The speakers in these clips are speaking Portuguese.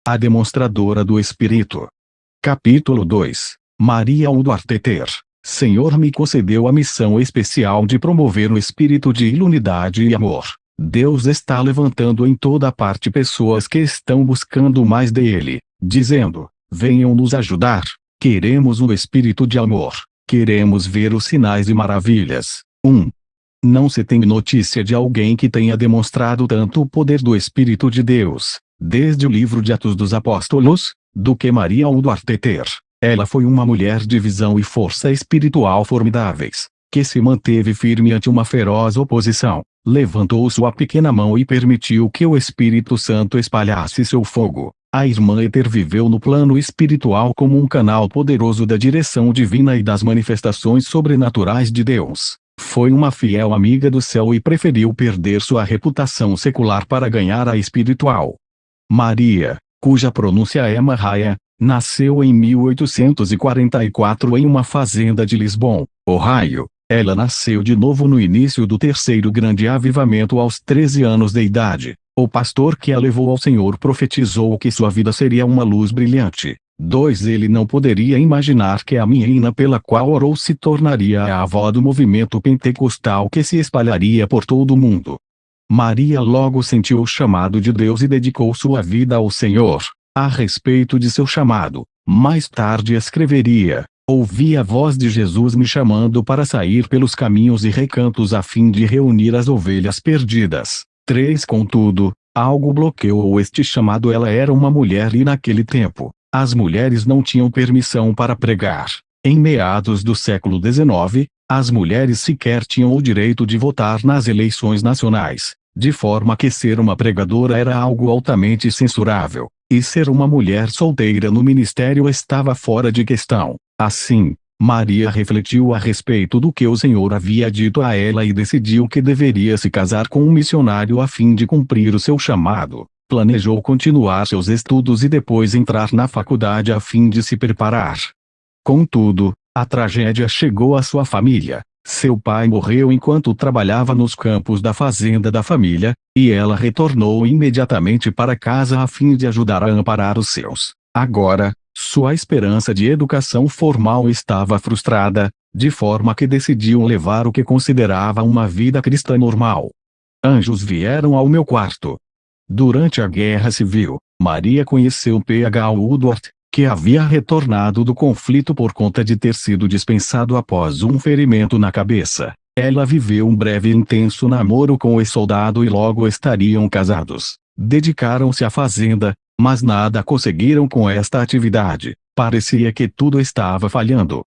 a demonstradora do Espírito. Capítulo 2. Maria Udvarteter. Senhor me concedeu a missão especial de promover o espírito de unidade e amor. Deus está levantando em toda parte pessoas que estão buscando mais dele, dizendo: venham nos ajudar. Queremos o espírito de amor. Queremos ver os sinais e maravilhas. 1. Não se tem notícia de alguém que tenha demonstrado tanto o poder do Espírito de Deus, desde o livro de Atos dos Apóstolos, do que Maria Udvarteter. Ela foi uma mulher de visão e força espiritual formidáveis, que se manteve firme ante uma feroz oposição, levantou sua pequena mão e permitiu que o Espírito Santo espalhasse seu fogo. A irmã Ether viveu no plano espiritual como um canal poderoso da direção divina e das manifestações sobrenaturais de Deus. Foi uma fiel amiga do céu e preferiu perder sua reputação secular para ganhar a espiritual. Maria, cuja pronúncia é Mariah, nasceu em 1844 em uma fazenda de Lisbon, Ohio. Ela nasceu de novo no início do terceiro grande avivamento aos 13 anos de idade. O pastor que a levou ao Senhor profetizou que sua vida seria uma luz brilhante. 2. Ele não poderia imaginar que a menina pela qual orou se tornaria a avó do movimento pentecostal que se espalharia por todo o mundo. Maria logo sentiu o chamado de Deus e dedicou sua vida ao Senhor. A respeito de seu chamado, mais tarde escreveria: ouvi a voz de Jesus me chamando para sair pelos caminhos e recantos a fim de reunir as ovelhas perdidas. 3. Contudo, algo bloqueou este chamado. Ela era uma mulher e naquele tempo, as mulheres não tinham permissão para pregar. Em meados do século XIX, as mulheres sequer tinham o direito de votar nas eleições nacionais, de forma que ser uma pregadora era algo altamente censurável, e ser uma mulher solteira no ministério estava fora de questão. Assim, Maria refletiu a respeito do que o Senhor havia dito a ela e decidiu que deveria se casar com um missionário a fim de cumprir o seu chamado. Planejou continuar seus estudos e depois entrar na faculdade a fim de se preparar. Contudo, a tragédia chegou à sua família. Seu pai morreu enquanto trabalhava nos campos da fazenda da família, e ela retornou imediatamente para casa a fim de ajudar a amparar os seus. Agora, sua esperança de educação formal estava frustrada, de forma que decidiu levar o que considerava uma vida cristã normal. Anjos vieram ao meu quarto. Durante a Guerra Civil, Maria conheceu P.H. Woodward, que havia retornado do conflito por conta de ter sido dispensado após um ferimento na cabeça. Ela viveu um breve e intenso namoro com o soldado e logo estariam casados. Dedicaram-se à fazenda, mas nada conseguiram com esta atividade. Parecia que tudo estava falhando.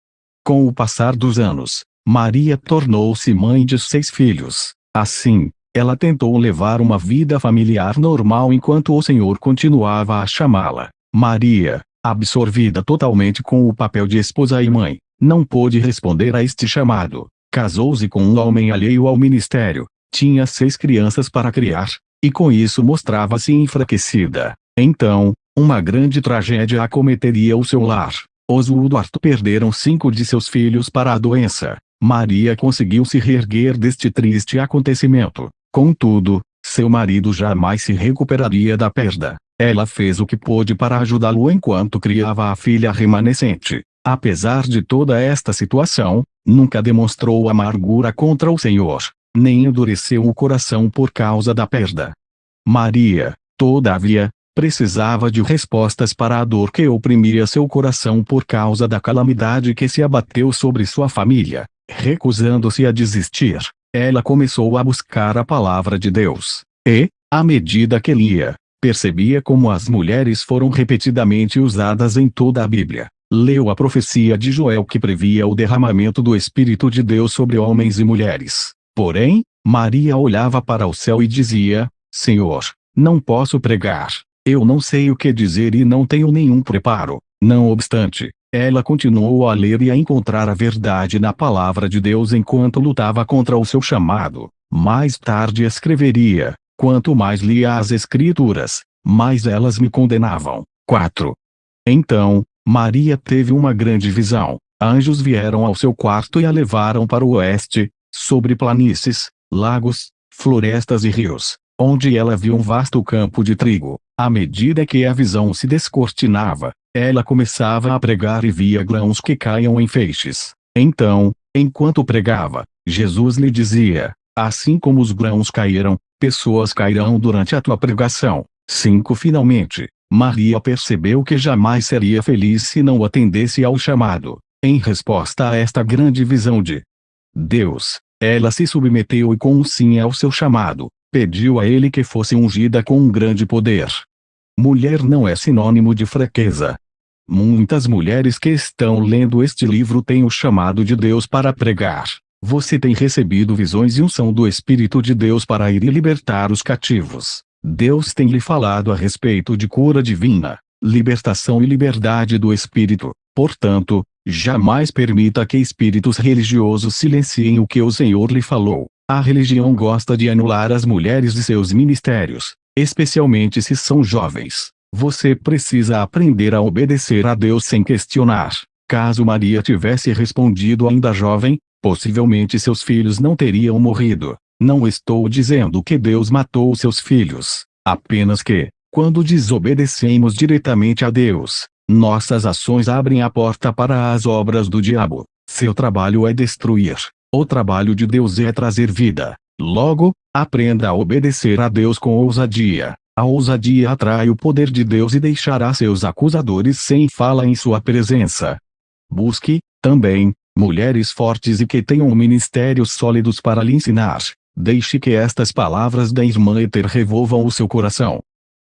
Com o passar dos anos, Maria tornou-se mãe de 6 filhos. Assim, ela tentou levar uma vida familiar normal enquanto o Senhor continuava a chamá-la. Maria, absorvida totalmente com o papel de esposa e mãe, não pôde responder a este chamado. Casou-se com um homem alheio ao ministério, tinha 6 crianças para criar, e com isso mostrava-se enfraquecida. Então, uma grande tragédia acometeria o seu lar. Os Woodward perderam 5 de seus filhos para a doença. Maria conseguiu se reerguer deste triste acontecimento. Contudo, seu marido jamais se recuperaria da perda. Ela fez o que pôde para ajudá-lo enquanto criava a filha remanescente. Apesar de toda esta situação, nunca demonstrou amargura contra o Senhor, nem endureceu o coração por causa da perda. Maria, todavia, precisava de respostas para a dor que oprimia seu coração por causa da calamidade que se abateu sobre sua família. Recusando-se a desistir, ela começou a buscar a palavra de Deus. E, à medida que lia, percebia como as mulheres foram repetidamente usadas em toda a Bíblia. Leu a profecia de Joel que previa o derramamento do Espírito de Deus sobre homens e mulheres. Porém, Maria olhava para o céu e dizia: Senhor, não posso pregar. Eu não sei o que dizer e não tenho nenhum preparo. Não obstante, ela continuou a ler e a encontrar a verdade na palavra de Deus enquanto lutava contra o seu chamado. Mais tarde escreveria: quanto mais lia as Escrituras, mais elas me condenavam. 4. Então, Maria teve uma grande visão. Anjos vieram ao seu quarto e a levaram para o oeste, sobre planícies, lagos, florestas e rios, onde ela viu um vasto campo de trigo. À medida que a visão se descortinava, ela começava a pregar e via grãos que caíam em feixes. Então, enquanto pregava, Jesus lhe dizia: assim como os grãos caíram, pessoas cairão durante a tua pregação. 5. Finalmente, Maria percebeu que jamais seria feliz se não atendesse ao chamado. Em resposta a esta grande visão de Deus, ela se submeteu e com um sim ao seu chamado, pediu a ele que fosse ungida com um grande poder. Mulher não é sinônimo de fraqueza. Muitas mulheres que estão lendo este livro têm o chamado de Deus para pregar. Você tem recebido visões e unção do Espírito de Deus para ir e libertar os cativos. Deus tem lhe falado a respeito de cura divina, libertação e liberdade do Espírito. Portanto, jamais permita que espíritos religiosos silenciem o que o Senhor lhe falou. A religião gosta de anular as mulheres de seus ministérios, especialmente se são jovens. Você precisa aprender a obedecer a Deus sem questionar. Caso Maria tivesse respondido ainda jovem, possivelmente seus filhos não teriam morrido. Não estou dizendo que Deus matou seus filhos, apenas que, quando desobedecemos diretamente a Deus, nossas ações abrem a porta para as obras do diabo. Seu trabalho é destruir. O trabalho de Deus é trazer vida. Logo, aprenda a obedecer a Deus com ousadia. A ousadia atrai o poder de Deus e deixará seus acusadores sem fala em sua presença. Busque, também, mulheres fortes e que tenham ministérios sólidos para lhe ensinar. Deixe que estas palavras da irmã Ether revolvam o seu coração.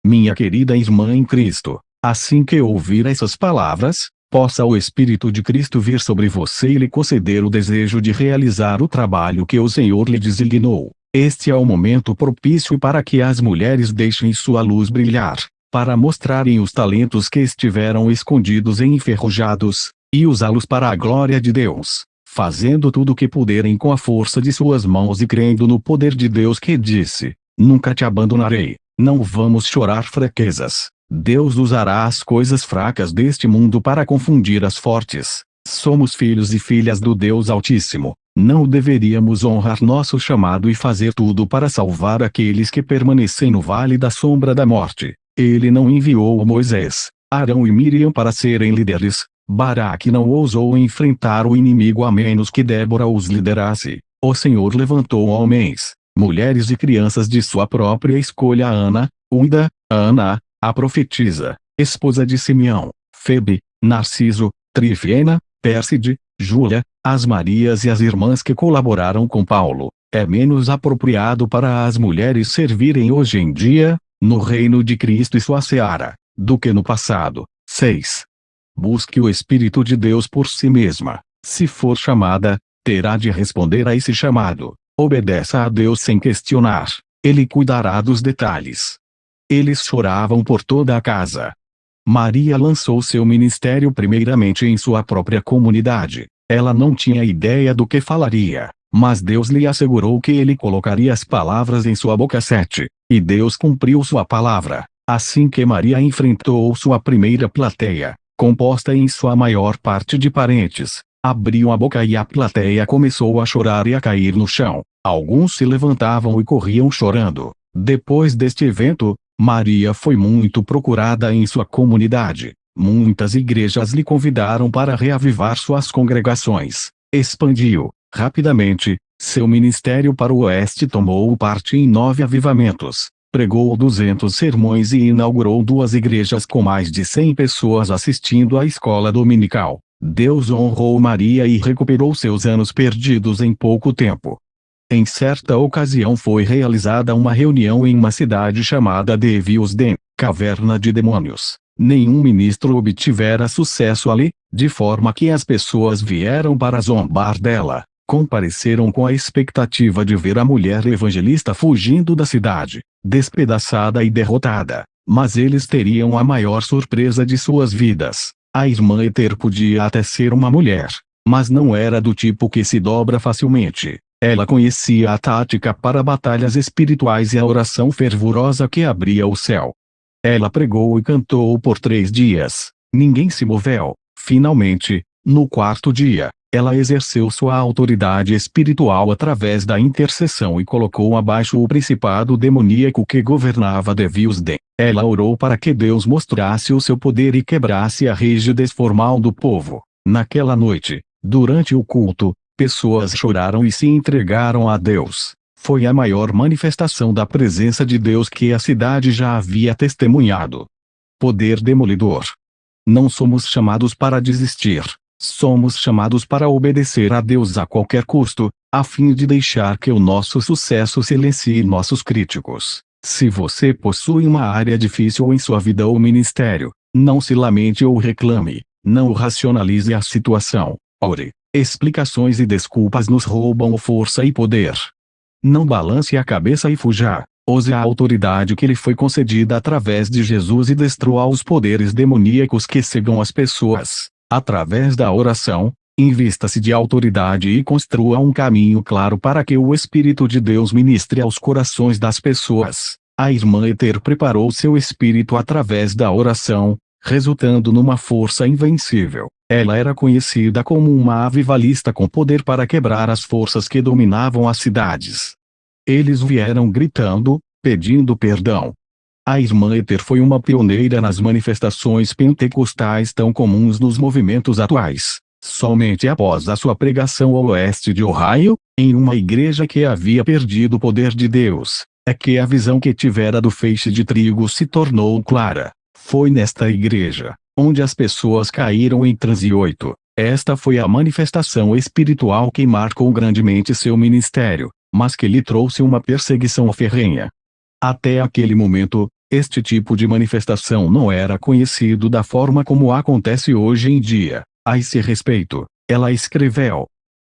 Minha querida irmã em Cristo, assim que ouvir essas palavras, possa o Espírito de Cristo vir sobre você e lhe conceder o desejo de realizar o trabalho que o Senhor lhe designou. Este é o momento propício para que as mulheres deixem sua luz brilhar, para mostrarem os talentos que estiveram escondidos e enferrujados, e usá-los para a glória de Deus, fazendo tudo o que puderem com a força de suas mãos e crendo no poder de Deus que disse: nunca te abandonarei. Não vamos chorar fraquezas. Deus usará as coisas fracas deste mundo para confundir as fortes. Somos filhos e filhas do Deus Altíssimo. Não deveríamos honrar nosso chamado e fazer tudo para salvar aqueles que permanecem no vale da sombra da morte. Ele não enviou Moisés, Arão e Miriam para serem líderes. Baraque não ousou enfrentar o inimigo a menos que Débora os liderasse. O Senhor levantou homens, mulheres e crianças de sua própria escolha: Ana, Uida, Ana, a profetisa, esposa de Simeão, Febe, Narciso, Trifena, Pérside, Júlia, as Marias e as irmãs que colaboraram com Paulo. É menos apropriado para as mulheres servirem hoje em dia, no reino de Cristo e sua seara, do que no passado. 6. Busque o Espírito de Deus por si mesma. Se for chamada, terá de responder a esse chamado. Obedeça a Deus sem questionar. Ele cuidará dos detalhes. Eles choravam por toda a casa. Maria lançou seu ministério primeiramente em sua própria comunidade. Ela não tinha ideia do que falaria, mas Deus lhe assegurou que ele colocaria as palavras em sua boca. 7. E Deus cumpriu sua palavra. Assim que Maria enfrentou sua primeira plateia, composta em sua maior parte de parentes, abriu a boca e a plateia começou a chorar e a cair no chão. Alguns se levantavam e corriam chorando. Depois deste evento, Maria foi muito procurada em sua comunidade. Muitas igrejas lhe convidaram para reavivar suas congregações. Expandiu, rapidamente, seu ministério para o oeste. Tomou parte em 9 avivamentos. Pregou 200 sermões e inaugurou 2 igrejas com mais de 100 pessoas assistindo à escola dominical. Deus honrou Maria e recuperou seus anos perdidos em pouco tempo. Em certa ocasião foi realizada uma reunião em uma cidade chamada Devilsden, caverna de demônios. Nenhum ministro obtivera sucesso ali, de forma que as pessoas vieram para zombar dela. Compareceram com a expectativa de ver a mulher evangelista fugindo da cidade, despedaçada e derrotada. Mas eles teriam a maior surpresa de suas vidas. A irmã Ether podia até ser uma mulher, mas não era do tipo que se dobra facilmente. Ela conhecia a tática para batalhas espirituais e a oração fervorosa que abria o céu. Ela pregou e cantou por 3 dias. Ninguém se moveu. Finalmente, no 4º dia, ela exerceu sua autoridade espiritual através da intercessão e colocou abaixo o principado demoníaco que governava Devilsden. Ela orou para que Deus mostrasse o seu poder e quebrasse a rigidez formal do povo. Naquela noite, durante o culto, pessoas choraram e se entregaram a Deus. Foi a maior manifestação da presença de Deus que a cidade já havia testemunhado. Poder demolidor. Não somos chamados para desistir. Somos chamados para obedecer a Deus a qualquer custo, a fim de deixar que o nosso sucesso silencie nossos críticos. Se você possui uma área difícil em sua vida ou ministério, não se lamente ou reclame, não racionalize a situação. Ore. Explicações e desculpas nos roubam força e poder. Não balance a cabeça e fuja. Use a autoridade que lhe foi concedida através de Jesus e destrua os poderes demoníacos que cegam as pessoas. Através da oração, invista-se de autoridade e construa um caminho claro para que o Espírito de Deus ministre aos corações das pessoas. A irmã Ether preparou seu espírito através da oração, resultando numa força invencível. Ela era conhecida como uma avivalista com poder para quebrar as forças que dominavam as cidades. Eles vieram gritando, pedindo perdão. A irmã Ether foi uma pioneira nas manifestações pentecostais tão comuns nos movimentos atuais. Somente após a sua pregação ao oeste de Ohio, em uma igreja que havia perdido o poder de Deus, é que a visão que tivera do feixe de trigo se tornou clara. Foi nesta igreja, onde as pessoas caíram em transe. 8. Esta foi a manifestação espiritual que marcou grandemente seu ministério, mas que lhe trouxe uma perseguição ferrenha. Até aquele momento, este tipo de manifestação não era conhecido da forma como acontece hoje em dia. A esse respeito, ela escreveu: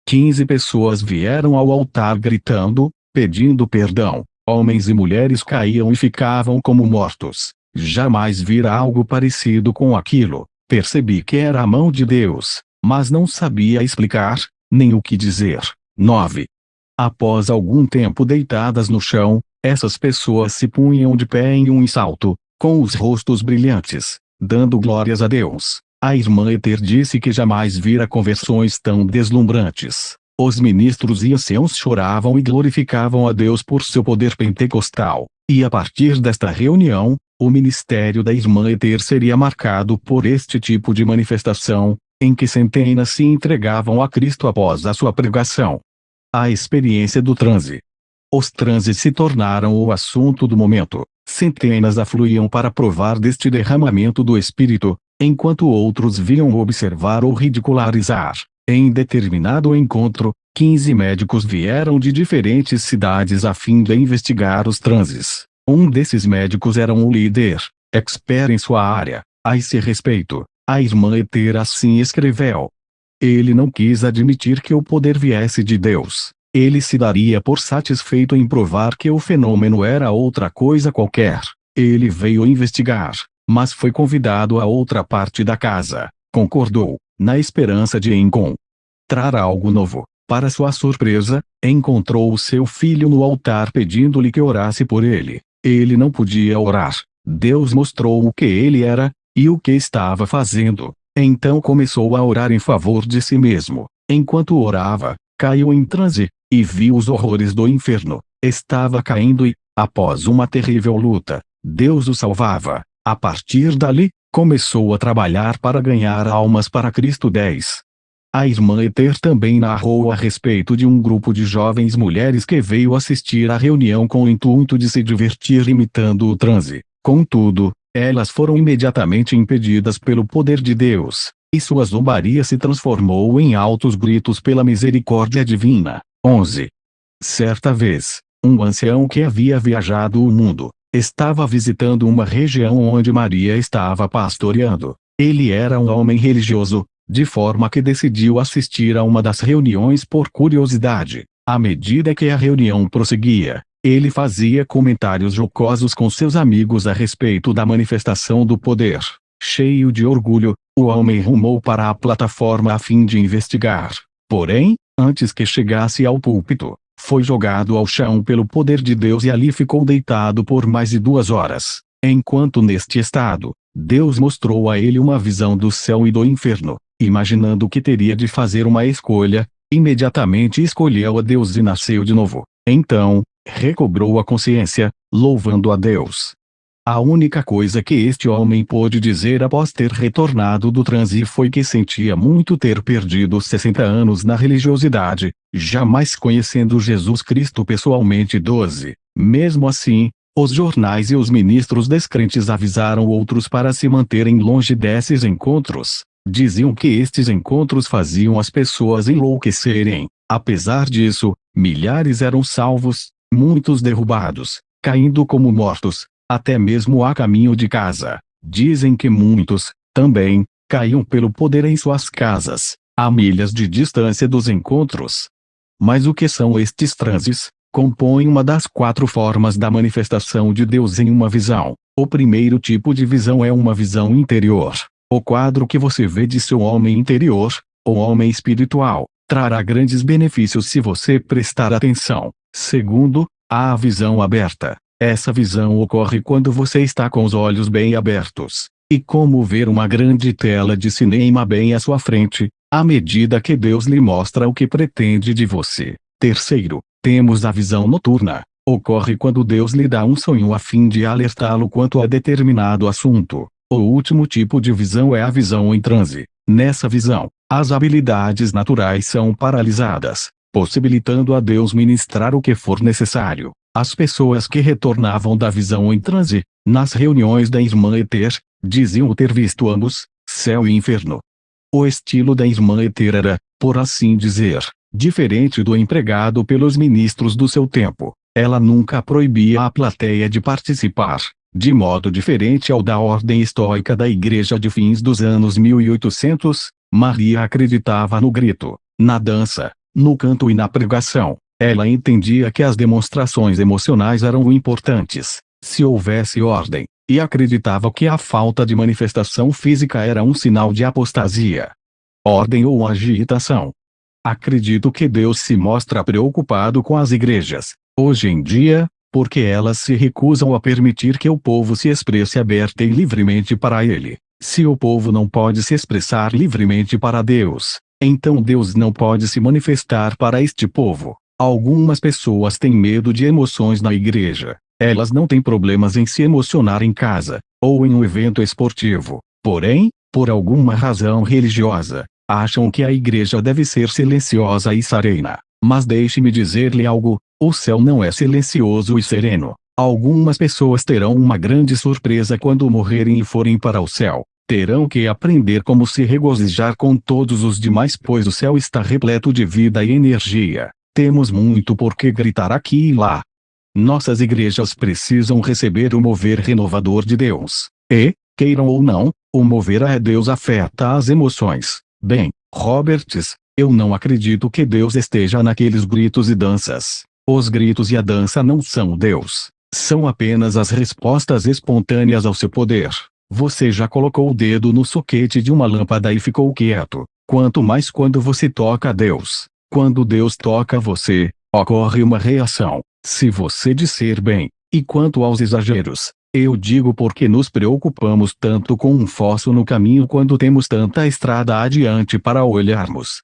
15 pessoas vieram ao altar gritando, pedindo perdão. Homens e mulheres caíam e ficavam como mortos. Jamais vira algo parecido com aquilo. Percebi que era a mão de Deus, mas não sabia explicar, nem o que dizer. 9. Após algum tempo deitadas no chão, essas pessoas se punham de pé em um salto, com os rostos brilhantes, dando glórias a Deus. A irmã Ether disse que jamais vira conversões tão deslumbrantes. Os ministros e anciãos choravam e glorificavam a Deus por seu poder pentecostal, e a partir desta reunião, o ministério da irmã Ether seria marcado por este tipo de manifestação, em que centenas se entregavam a Cristo após a sua pregação. A experiência do transe. Os transes se tornaram o assunto do momento. Centenas afluíam para provar deste derramamento do Espírito, enquanto outros vinham observar ou ridicularizar. Em determinado encontro, 15 médicos vieram de diferentes cidades a fim de investigar os transes. Um desses médicos era um líder, expert em sua área. A esse respeito, a irmã Ether assim escreveu: ele não quis admitir que o poder viesse de Deus. Ele se daria por satisfeito em provar que o fenômeno era outra coisa qualquer. Ele veio investigar, mas foi convidado a outra parte da casa. Concordou, na esperança de encontrar algo novo. Para sua surpresa, encontrou o seu filho no altar pedindo-lhe que orasse por ele. Ele não podia orar. Deus mostrou o que ele era, e o que estava fazendo. Então começou a orar em favor de si mesmo. Enquanto orava, caiu em transe, e viu os horrores do inferno. Estava caindo e, após uma terrível luta, Deus o salvava. A partir dali, começou a trabalhar para ganhar almas para Cristo. 10. A irmã Ether também narrou a respeito de um grupo de jovens mulheres que veio assistir à reunião com o intuito de se divertir imitando o transe. Contudo, elas foram imediatamente impedidas pelo poder de Deus, e sua zombaria se transformou em altos gritos pela misericórdia divina. 11. Certa vez, um ancião que havia viajado o mundo, estava visitando uma região onde Maria estava pastoreando. Ele era um homem religioso, de forma que decidiu assistir a uma das reuniões por curiosidade. À medida que a reunião prosseguia, ele fazia comentários jocosos com seus amigos a respeito da manifestação do poder. Cheio de orgulho, o homem rumou para a plataforma a fim de investigar. Porém, antes que chegasse ao púlpito, foi jogado ao chão pelo poder de Deus e ali ficou deitado por mais de 2 horas. Enquanto neste estado, Deus mostrou a ele uma visão do céu e do inferno. imaginando que teria de fazer uma escolha, imediatamente escolheu a Deus e nasceu de novo. Então, recobrou a consciência, louvando a Deus. A única coisa que este homem pôde dizer após ter retornado do transe foi que sentia muito ter perdido 60 anos na religiosidade, jamais conhecendo Jesus Cristo pessoalmente. 12. Mesmo assim, os jornais e os ministros descrentes avisaram outros para se manterem longe desses encontros. Diziam que estes encontros faziam as pessoas enlouquecerem. Apesar disso, milhares eram salvos, muitos derrubados, caindo como mortos, até mesmo a caminho de casa. Dizem que muitos, também, caíam pelo poder em suas casas, a milhas de distância dos encontros. Mas o que são estes transes? Compõem uma das 4 formas da manifestação de Deus em uma visão. O primeiro tipo de visão é uma visão interior. O quadro que você vê de seu homem interior, o homem espiritual, trará grandes benefícios se você prestar atenção. Segundo, há a visão aberta. Essa visão ocorre quando você está com os olhos bem abertos, e como ver uma grande tela de cinema bem à sua frente, à medida que Deus lhe mostra o que pretende de você. Terceiro, temos a visão noturna. Ocorre quando Deus lhe dá um sonho a fim de alertá-lo quanto a determinado assunto. O último tipo de visão é a visão em transe. Nessa visão, as habilidades naturais são paralisadas, possibilitando a Deus ministrar o que for necessário. As pessoas que retornavam da visão em transe, nas reuniões da irmã Ether, diziam ter visto ambos, céu e inferno. O estilo da irmã Ether era, por assim dizer, diferente do empregado pelos ministros do seu tempo. Ela nunca proibia a plateia de participar, de modo diferente ao da ordem estoica da igreja de fins dos anos 1800. Maria acreditava no grito, na dança, no canto e na pregação. Ela entendia que as demonstrações emocionais eram importantes, se houvesse ordem, e acreditava que a falta de manifestação física era um sinal de apostasia. Ordem ou agitação. Acredito que Deus se mostra preocupado com as igrejas, hoje em dia, porque elas se recusam a permitir que o povo se expresse aberta e livremente para Ele. Se o povo não pode se expressar livremente para Deus, então Deus não pode se manifestar para este povo. Algumas pessoas têm medo de emoções na igreja. Elas não têm problemas em se emocionar em casa, ou em um evento esportivo. Porém, por alguma razão religiosa, acham que a igreja deve ser silenciosa e serena. Mas deixe-me dizer-lhe algo, o céu não é silencioso e sereno. Algumas pessoas terão uma grande surpresa quando morrerem e forem para o céu. Terão que aprender como se regozijar com todos os demais, pois o céu está repleto de vida e energia. Temos muito por que gritar aqui e lá. Nossas igrejas precisam receber o mover renovador de Deus. E, queiram ou não, o mover a Deus afeta as emoções. Bem, Roberts, eu não acredito que Deus esteja naqueles gritos e danças. Os gritos e a dança não são Deus. São apenas as respostas espontâneas ao seu poder. Você já colocou o dedo no soquete de uma lâmpada e ficou quieto. Quanto mais quando você toca a Deus. Quando Deus toca você, ocorre uma reação, se você disser bem. E quanto aos exageros, eu digo porque nos preocupamos tanto com um fosso no caminho quando temos tanta estrada adiante para olharmos.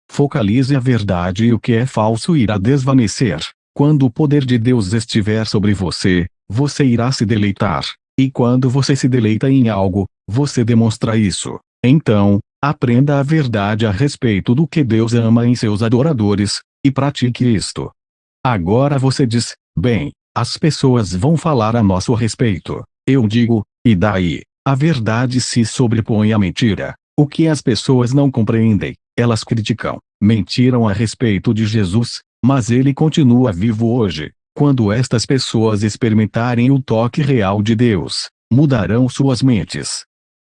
Focalize a verdade e o que é falso irá desvanecer. Quando o poder de Deus estiver sobre você, você irá se deleitar. E quando você se deleita em algo, você demonstra isso. Então, aprenda a verdade a respeito do que Deus ama em seus adoradores, e pratique isto. Agora você diz, bem, as pessoas vão falar a nosso respeito. Eu digo, e daí? A verdade se sobrepõe à mentira. O que as pessoas não compreendem, elas criticam. Mentiram a respeito de Jesus, mas ele continua vivo hoje. Quando estas pessoas experimentarem o toque real de Deus, mudarão suas mentes.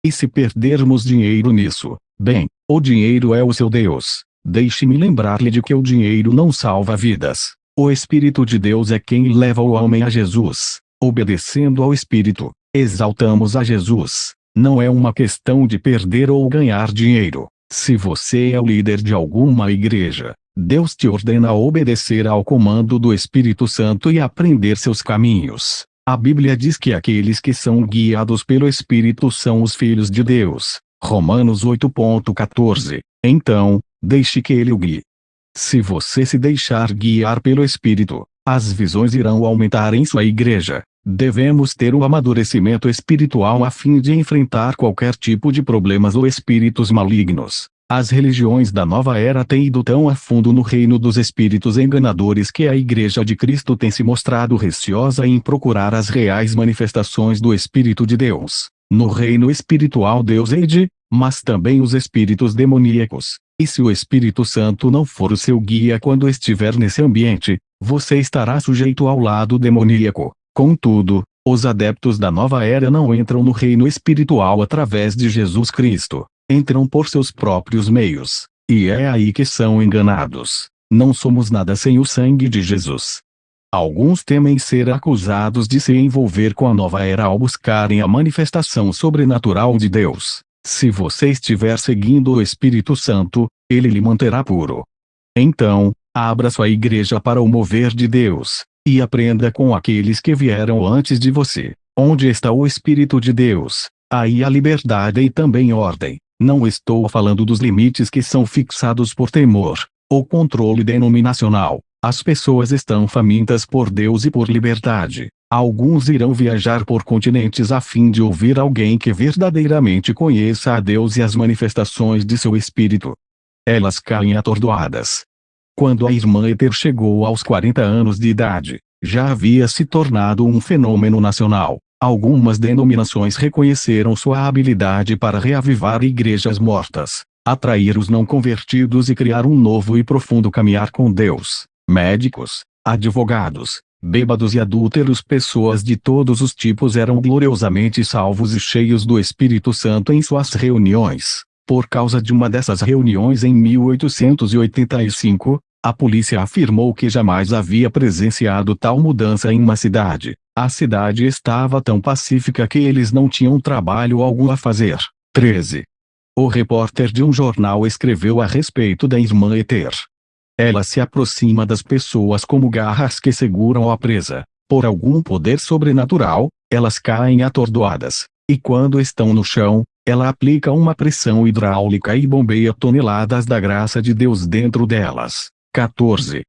E se perdermos dinheiro nisso, bem, o dinheiro é o seu Deus. Deixe-me lembrar-lhe de que o dinheiro não salva vidas. O Espírito de Deus é quem leva o homem a Jesus. Obedecendo ao Espírito, exaltamos a Jesus. Não é uma questão de perder ou ganhar dinheiro. Se você é o líder de alguma igreja, Deus te ordena a obedecer ao comando do Espírito Santo e aprender seus caminhos. A Bíblia diz que aqueles que são guiados pelo Espírito são os filhos de Deus. Romanos 8,14. Então, deixe que ele o guie. Se você se deixar guiar pelo Espírito, as visões irão aumentar em sua igreja. Devemos ter um amadurecimento espiritual a fim de enfrentar qualquer tipo de problemas ou espíritos malignos. As religiões da nova era têm ido tão a fundo no reino dos espíritos enganadores que a Igreja de Cristo tem se mostrado receosa em procurar as reais manifestações do Espírito de Deus. No reino espiritual Deus hede, mas também os espíritos demoníacos. E se o Espírito Santo não for o seu guia quando estiver nesse ambiente, você estará sujeito ao lado demoníaco. Contudo, os adeptos da nova era não entram no reino espiritual através de Jesus Cristo. Entram por seus próprios meios. E é aí que são enganados. Não somos nada sem o sangue de Jesus. Alguns temem ser acusados de se envolver com a nova era ao buscarem a manifestação sobrenatural de Deus. Se você estiver seguindo o Espírito Santo, ele lhe manterá puro. Então, abra sua igreja para o mover de Deus, e aprenda com aqueles que vieram antes de você. Onde está o Espírito de Deus, aí há liberdade e também ordem. Não estou falando dos limites que são fixados por temor, ou controle denominacional. As pessoas estão famintas por Deus e por liberdade. Alguns irão viajar por continentes a fim de ouvir alguém que verdadeiramente conheça a Deus e as manifestações de seu Espírito. Elas caem atordoadas. Quando a irmã Ether chegou aos 40 anos de idade, já havia se tornado um fenômeno nacional. Algumas denominações reconheceram sua habilidade para reavivar igrejas mortas, atrair os não convertidos e criar um novo e profundo caminhar com Deus. Médicos, advogados, bêbados e adúlteros, pessoas de todos os tipos eram gloriosamente salvos e cheios do Espírito Santo em suas reuniões. Por causa de uma dessas reuniões em 1885, a polícia afirmou que jamais havia presenciado tal mudança em uma cidade. A cidade estava tão pacífica que eles não tinham trabalho algum a fazer. 13. O repórter de um jornal escreveu a respeito da irmã Ether. Ela se aproxima das pessoas como garras que seguram a presa. Por algum poder sobrenatural, elas caem atordoadas. E quando estão no chão, ela aplica uma pressão hidráulica e bombeia toneladas da graça de Deus dentro delas. 14.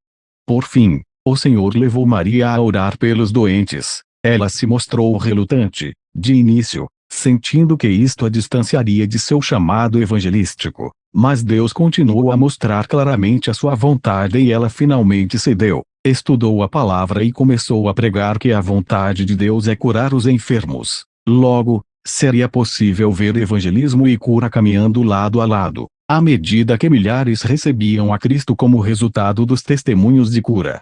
Por fim, o Senhor levou Maria a orar pelos doentes. Ela se mostrou relutante, de início, sentindo que isto a distanciaria de seu chamado evangelístico. Mas Deus continuou a mostrar claramente a sua vontade e ela finalmente cedeu. Estudou a palavra e começou a pregar que a vontade de Deus é curar os enfermos. Logo, seria possível ver evangelismo e cura caminhando lado a lado, à medida que milhares recebiam a Cristo como resultado dos testemunhos de cura.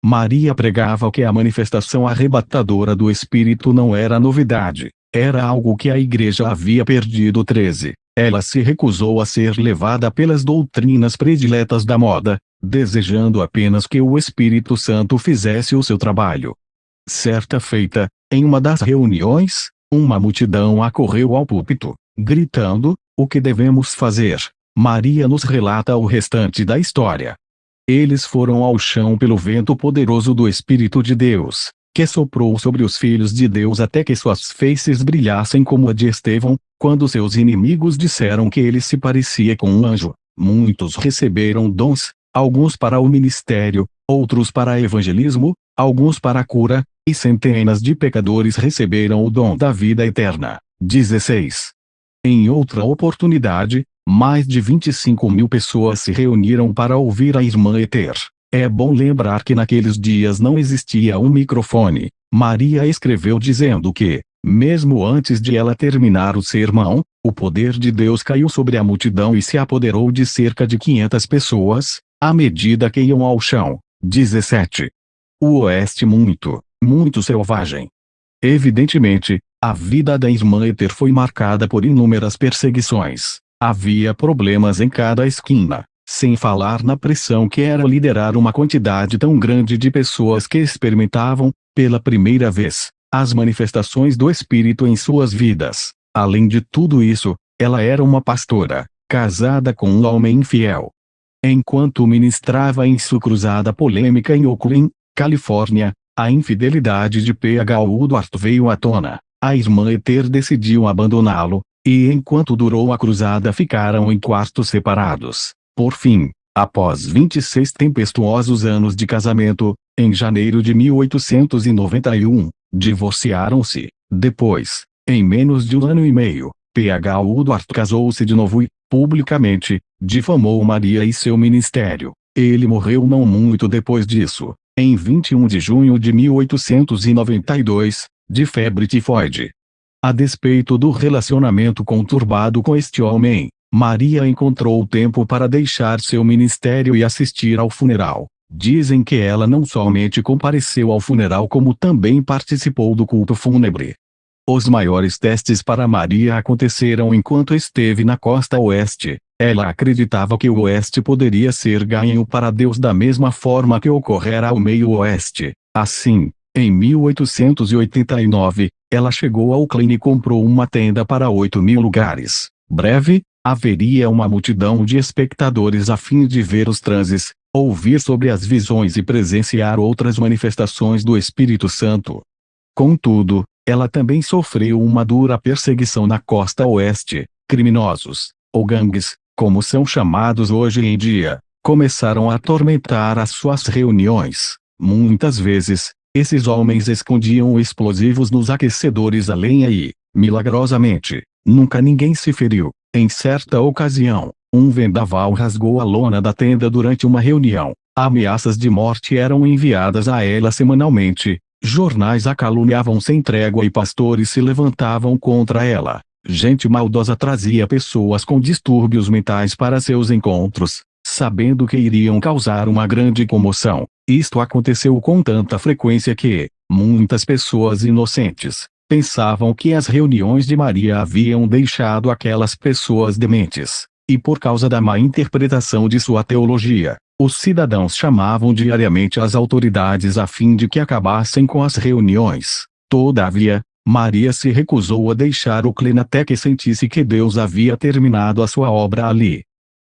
Maria pregava que a manifestação arrebatadora do Espírito não era novidade, era algo que a igreja havia perdido. 13. Ela se recusou a ser levada pelas doutrinas prediletas da moda, desejando apenas que o Espírito Santo fizesse o seu trabalho. Certa feita, em uma das reuniões, uma multidão acorreu ao púlpito, gritando: "O que devemos fazer?" Maria nos relata o restante da história. Eles foram ao chão pelo vento poderoso do Espírito de Deus, que soprou sobre os filhos de Deus até que suas faces brilhassem como a de Estevão, quando seus inimigos disseram que ele se parecia com um anjo. Muitos receberam dons, alguns para o ministério, outros para evangelismo, alguns para a cura, e centenas de pecadores receberam o dom da vida eterna. 16. Em outra oportunidade, mais de 25.000 pessoas se reuniram para ouvir a irmã Ether. É bom lembrar que naqueles dias não existia um microfone. Maria escreveu dizendo que, mesmo antes de ela terminar o sermão, o poder de Deus caiu sobre a multidão e se apoderou de cerca de 500 pessoas, à medida que iam ao chão. 17. O oeste muito selvagem. Evidentemente, a vida da irmã Ether foi marcada por inúmeras perseguições. Havia problemas em cada esquina, sem falar na pressão que era liderar uma quantidade tão grande de pessoas que experimentavam, pela primeira vez, as manifestações do Espírito em suas vidas. Além de tudo isso, ela era uma pastora, casada com um homem infiel. Enquanto ministrava em sua cruzada polêmica em Oakland, Califórnia, a infidelidade de P.H. Woodward veio à tona. A irmã Ether decidiu abandoná-lo, e enquanto durou a cruzada ficaram em quartos separados. Por fim, após 26 tempestuosos anos de casamento, em janeiro de 1891, divorciaram-se. Depois, em menos de um ano e meio, P.H. Woodward casou-se de novo e, publicamente, difamou Maria e seu ministério. Ele morreu não muito depois disso, em 21 de junho de 1892, de febre tifoide. A despeito do relacionamento conturbado com este homem, Maria encontrou tempo para deixar seu ministério e assistir ao funeral. Dizem que ela não somente compareceu ao funeral como também participou do culto fúnebre. Os maiores testes para Maria aconteceram enquanto esteve na costa oeste. Ela acreditava que o oeste poderia ser ganho para Deus da mesma forma que ocorrera ao meio-oeste. Assim, em 1889, ela chegou a Oakland e comprou uma tenda para 8.000 lugares. Breve, haveria uma multidão de espectadores a fim de ver os transes, ouvir sobre as visões e presenciar outras manifestações do Espírito Santo. Contudo, ela também sofreu uma dura perseguição na costa oeste. Criminosos, ou gangues, como são chamados hoje em dia, começaram a atormentar as suas reuniões. Muitas vezes, esses homens escondiam explosivos nos aquecedores a lenha e, milagrosamente, nunca ninguém se feriu. Em certa ocasião, um vendaval rasgou a lona da tenda durante uma reunião. Ameaças de morte eram enviadas a ela semanalmente. Jornais a caluniavam sem trégua e pastores se levantavam contra ela. Gente maldosa trazia pessoas com distúrbios mentais para seus encontros, sabendo que iriam causar uma grande comoção. Isto aconteceu com tanta frequência que, muitas pessoas inocentes, pensavam que as reuniões de Maria haviam deixado aquelas pessoas dementes, e por causa da má interpretação de sua teologia, os cidadãos chamavam diariamente as autoridades a fim de que acabassem com as reuniões. Todavia, Maria se recusou a deixar Oakland até que sentisse que Deus havia terminado a sua obra ali.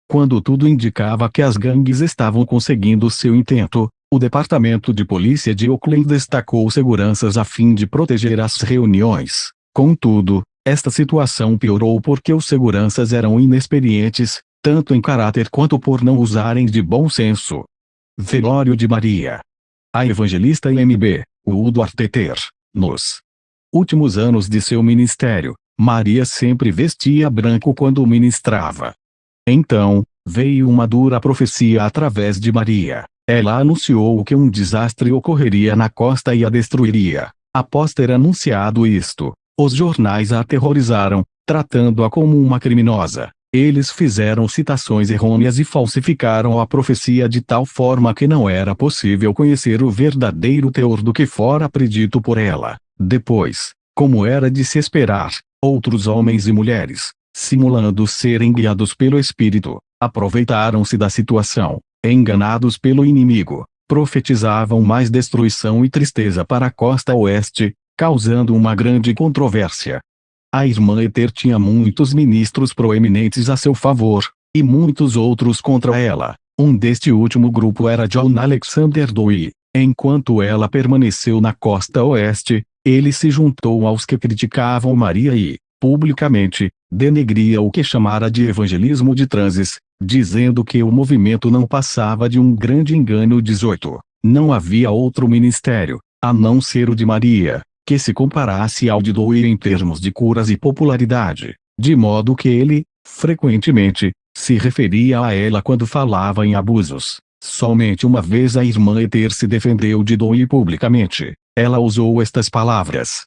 Quando tudo indicava que as gangues estavam conseguindo seu intento, o Departamento de Polícia de Oakland destacou seguranças a fim de proteger as reuniões. Contudo, esta situação piorou porque os seguranças eram inexperientes, tanto em caráter quanto por não usarem de bom senso. Velório de Maria. A evangelista M.B. Woodward Teter. Nos últimos anos de seu ministério, Maria sempre vestia branco quando ministrava. Então, veio uma dura profecia através de Maria. Ela anunciou que um desastre ocorreria na costa e a destruiria. Após ter anunciado isto, os jornais a aterrorizaram, tratando-a como uma criminosa. Eles fizeram citações errôneas e falsificaram a profecia de tal forma que não era possível conhecer o verdadeiro teor do que fora predito por ela. Depois, como era de se esperar, outros homens e mulheres, simulando serem guiados pelo Espírito, aproveitaram-se da situação. Enganados pelo inimigo, profetizavam mais destruição e tristeza para a costa oeste, causando uma grande controvérsia. A irmã Ether tinha muitos ministros proeminentes a seu favor, e muitos outros contra ela. Um deste último grupo era John Alexander Dowie. Enquanto ela permaneceu na costa oeste, ele se juntou aos que criticavam Maria e, publicamente, denegria o que chamara de evangelismo de transes, dizendo que o movimento não passava de um grande engano. 18. Não havia outro ministério, a não ser o de Maria, que se comparasse ao de Dowie em termos de curas e popularidade, de modo que ele, frequentemente, se referia a ela quando falava em abusos. Somente uma vez a irmã Ether se defendeu de Dowie publicamente. Ela usou estas palavras.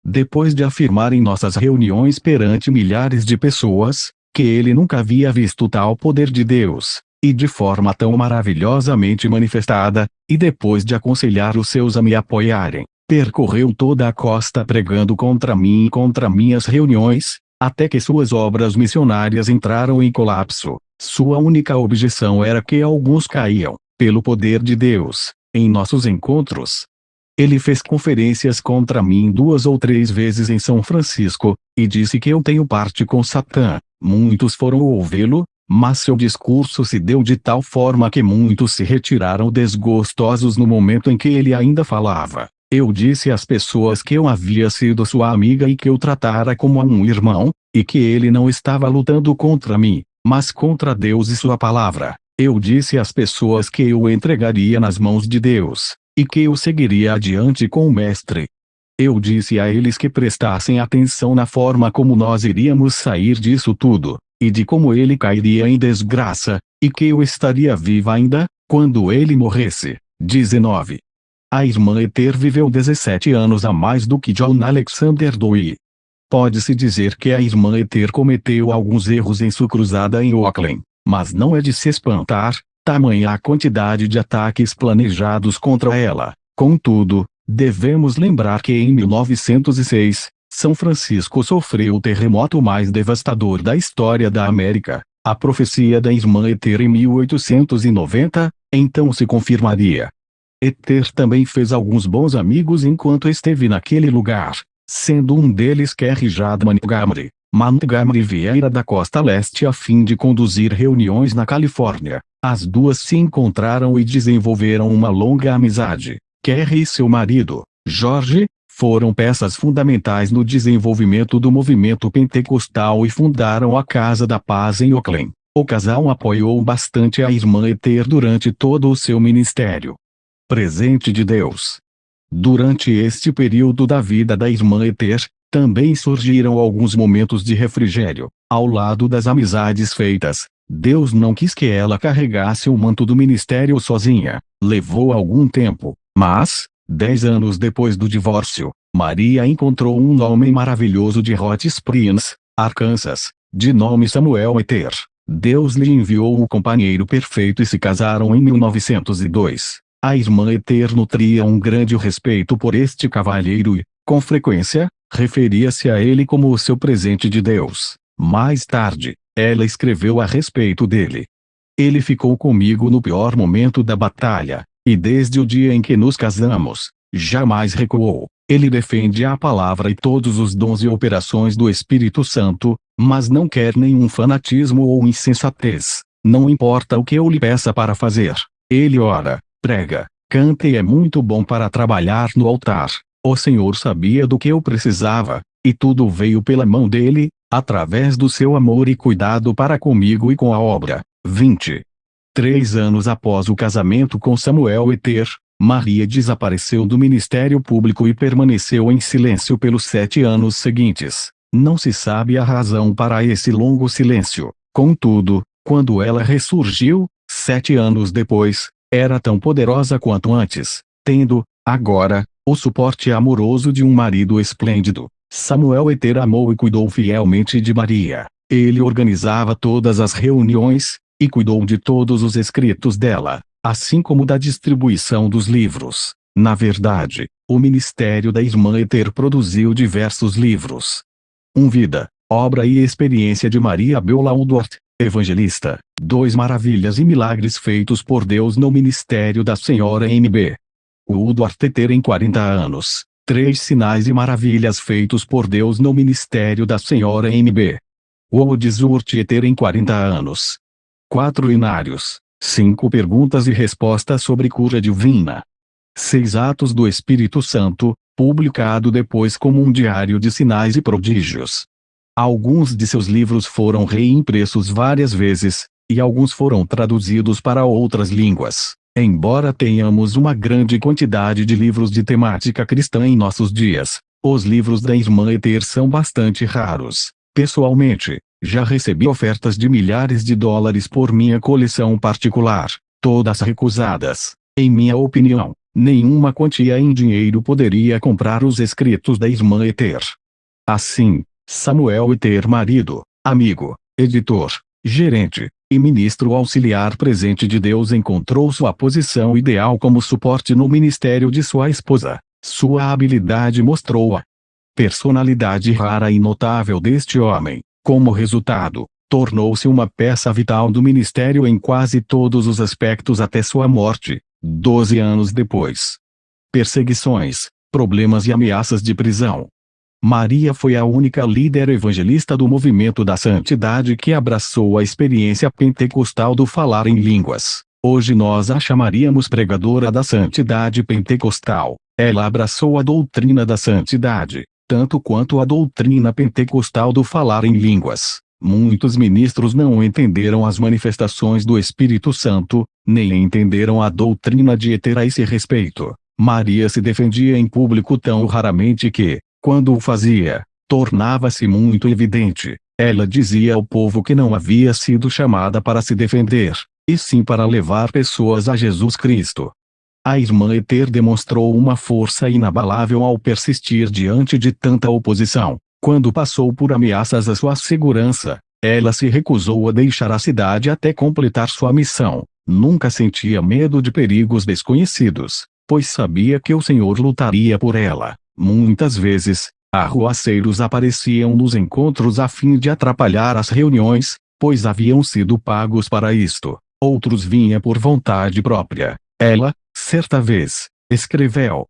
Depois de afirmar em nossas reuniões perante milhares de pessoas, que ele nunca havia visto tal poder de Deus, e de forma tão maravilhosamente manifestada, e depois de aconselhar os seus a me apoiarem, percorreu toda a costa pregando contra mim e contra minhas reuniões, até que suas obras missionárias entraram em colapso. Sua única objeção era que alguns caíam, pelo poder de Deus, em nossos encontros. Ele fez conferências contra mim 2 ou 3 vezes em São Francisco, e disse que eu tenho parte com Satã. Muitos foram ouvi-lo, mas seu discurso se deu de tal forma que muitos se retiraram desgostosos no momento em que ele ainda falava. Eu disse às pessoas que eu havia sido sua amiga e que eu tratara como a um irmão, e que ele não estava lutando contra mim, mas contra Deus e sua palavra. Eu disse às pessoas que eu o entregaria nas mãos de Deus, e que eu seguiria adiante com o Mestre. Eu disse a eles que prestassem atenção na forma como nós iríamos sair disso tudo, e de como ele cairia em desgraça, e que eu estaria viva ainda, quando ele morresse. 19. A irmã Ether viveu 17 anos a mais do que John Alexander Dowie. Pode-se dizer que a irmã Ether cometeu alguns erros em sua cruzada em Oakland, mas não é de se espantar, tamanha a quantidade de ataques planejados contra ela. Contudo, devemos lembrar que em 1906, São Francisco sofreu o terremoto mais devastador da história da América. A profecia da irmã Ether em 1890, então se confirmaria. Ether também fez alguns bons amigos enquanto esteve naquele lugar, sendo um deles Kerry Jade Montgomery. Montgomery viera da costa leste a fim de conduzir reuniões na Califórnia. As duas se encontraram e desenvolveram uma longa amizade. Kerry e seu marido, George, foram peças fundamentais no desenvolvimento do movimento pentecostal e fundaram a Casa da Paz em Oakland. O casal apoiou bastante a irmã Ether durante todo o seu ministério. Presente de Deus. Durante este período da vida da irmã Ether, também surgiram alguns momentos de refrigério. Ao lado das amizades feitas, Deus não quis que ela carregasse o manto do ministério sozinha. Levou algum tempo, mas, 10 anos depois do divórcio, Maria encontrou um homem maravilhoso de Hot Springs, Arkansas, de nome Samuel Ether. Deus lhe enviou o companheiro perfeito e se casaram em 1902. A irmã Ether nutria um grande respeito por este cavalheiro e, com frequência, referia-se a ele como o seu presente de Deus. Mais tarde, ela escreveu a respeito dele. Ele ficou comigo no pior momento da batalha, e desde o dia em que nos casamos, jamais recuou. Ele defende a palavra e todos os dons e operações do Espírito Santo, mas não quer nenhum fanatismo ou insensatez. Não importa o que eu lhe peça para fazer. Ele ora, prega, canta e é muito bom para trabalhar no altar. O Senhor sabia do que eu precisava, e tudo veio pela mão dele, através do seu amor e cuidado para comigo e com a obra. 20. 3 anos após o casamento com Samuel Ether, Maria desapareceu do ministério público e permaneceu em silêncio pelos 7 anos seguintes. Não se sabe a razão para esse longo silêncio. Contudo, quando ela ressurgiu, 7 anos depois, era tão poderosa quanto antes, tendo, agora, o suporte amoroso de um marido esplêndido. Samuel Ether amou e cuidou fielmente de Maria. Ele organizava todas as reuniões, e cuidou de todos os escritos dela, assim como da distribuição dos livros. Na verdade, o ministério da irmã Ether produziu diversos livros. Vida, obra e experiência de Maria Beulah Woodworth, evangelista. 2 Maravilhas e milagres feitos por Deus no ministério da Senhora M.B. Woodworth Ether em 40 anos. 3 sinais e maravilhas feitos por Deus no ministério da Senhora M.B. Woodworth Ether em 40 anos. 4 inários. 5 perguntas e respostas sobre cura divina. 6 Atos do Espírito Santo, publicado depois como um diário de sinais e prodígios. Alguns de seus livros foram reimpressos várias vezes, e alguns foram traduzidos para outras línguas. Embora tenhamos uma grande quantidade de livros de temática cristã em nossos dias, os livros da irmã Ether são bastante raros. Pessoalmente, já recebi ofertas de milhares de dólares por minha coleção particular, todas recusadas. Em minha opinião, nenhuma quantia em dinheiro poderia comprar os escritos da irmã Ether. Assim, Samuel Ether, marido, amigo, editor, gerente e ministro auxiliar presente de Deus, encontrou sua posição ideal como suporte no ministério de sua esposa. Sua habilidade mostrou a personalidade rara e notável deste homem. Como resultado, tornou-se uma peça vital do ministério em quase todos os aspectos até sua morte, 12 anos depois. Perseguições, problemas e ameaças de prisão. Maria foi a única líder evangelista do movimento da santidade que abraçou a experiência pentecostal do falar em línguas. Hoje nós a chamaríamos pregadora da santidade pentecostal. Ela abraçou a doutrina da santidade, tanto quanto a doutrina pentecostal do falar em línguas. Muitos ministros não entenderam as manifestações do Espírito Santo, nem entenderam a doutrina de ET a esse respeito. Maria se defendia em público tão raramente que, quando o fazia, tornava-se muito evidente. Ela dizia ao povo que não havia sido chamada para se defender, e sim para levar pessoas a Jesus Cristo. A irmã Ether demonstrou uma força inabalável ao persistir diante de tanta oposição. Quando passou por ameaças à sua segurança, ela se recusou a deixar a cidade até completar sua missão. Nunca sentia medo de perigos desconhecidos, pois sabia que o Senhor lutaria por ela. Muitas vezes, arruaceiros apareciam nos encontros a fim de atrapalhar as reuniões, pois haviam sido pagos para isto. Outros vinham por vontade própria. Ela, certa vez, escreveu: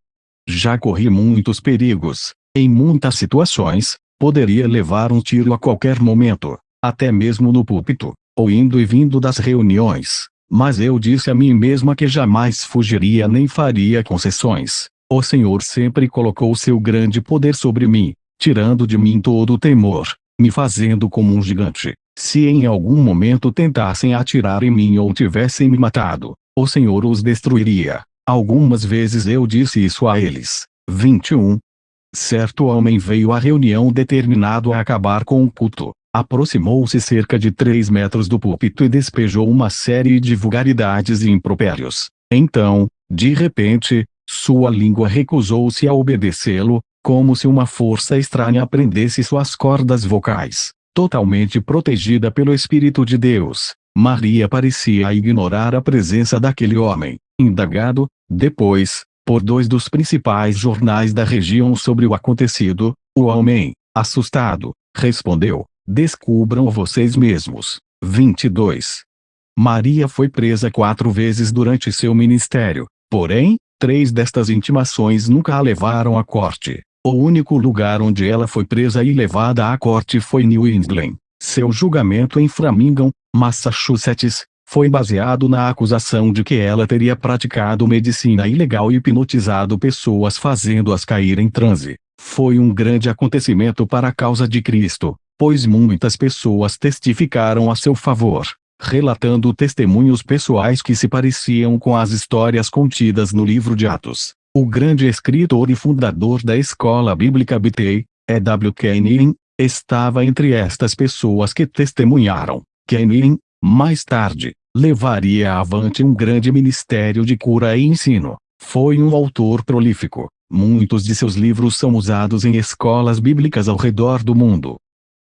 já corri muitos perigos. Em muitas situações, poderia levar um tiro a qualquer momento, até mesmo no púlpito, ou indo e vindo das reuniões. Mas eu disse a mim mesma que jamais fugiria nem faria concessões. O Senhor sempre colocou seu grande poder sobre mim, tirando de mim todo o temor, me fazendo como um gigante. Se em algum momento tentassem atirar em mim ou tivessem me matado, o Senhor os destruiria. Algumas vezes eu disse isso a eles. 21. Certo homem veio à reunião determinado a acabar com o culto. Aproximou-se cerca de 3 metros do púlpito e despejou uma série de vulgaridades e impropérios. Então, de repente, sua língua recusou-se a obedecê-lo, como se uma força estranha prendesse suas cordas vocais. Totalmente protegida pelo Espírito de Deus, Maria parecia ignorar a presença daquele homem. Indagado, depois, por 2 dos principais jornais da região sobre o acontecido, o homem, assustado, respondeu: descubram vocês mesmos. 22. Maria foi presa 4 vezes durante seu ministério, porém, 3 destas intimações nunca a levaram à corte. O único lugar onde ela foi presa e levada à corte foi New England. Seu julgamento em Framingham, Massachusetts, foi baseado na acusação de que ela teria praticado medicina ilegal e hipnotizado pessoas fazendo-as cair em transe. Foi um grande acontecimento para a causa de Cristo, pois muitas pessoas testificaram a seu favor, relatando testemunhos pessoais que se pareciam com as histórias contidas no livro de Atos. O grande escritor e fundador da escola bíblica Bethel, E.W. Kenyon, estava entre estas pessoas que testemunharam. Kenyon, mais tarde, levaria avante um grande ministério de cura e ensino. Foi um autor prolífico. Muitos de seus livros são usados em escolas bíblicas ao redor do mundo.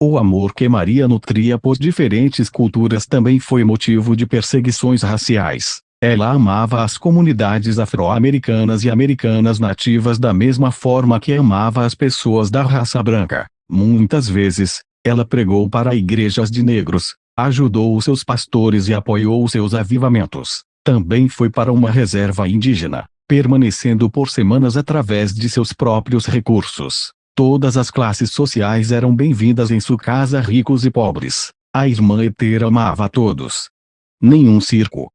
O amor que Maria nutria por diferentes culturas também foi motivo de perseguições raciais. Ela amava as comunidades afro-americanas e americanas nativas da mesma forma que amava as pessoas da raça branca. Muitas vezes, ela pregou para igrejas de negros, ajudou os seus pastores e apoiou seus avivamentos. Também foi para uma reserva indígena, permanecendo por semanas através de seus próprios recursos. Todas as classes sociais eram bem-vindas em sua casa, ricos e pobres. A irmã Ether amava a todos. Nenhum circo.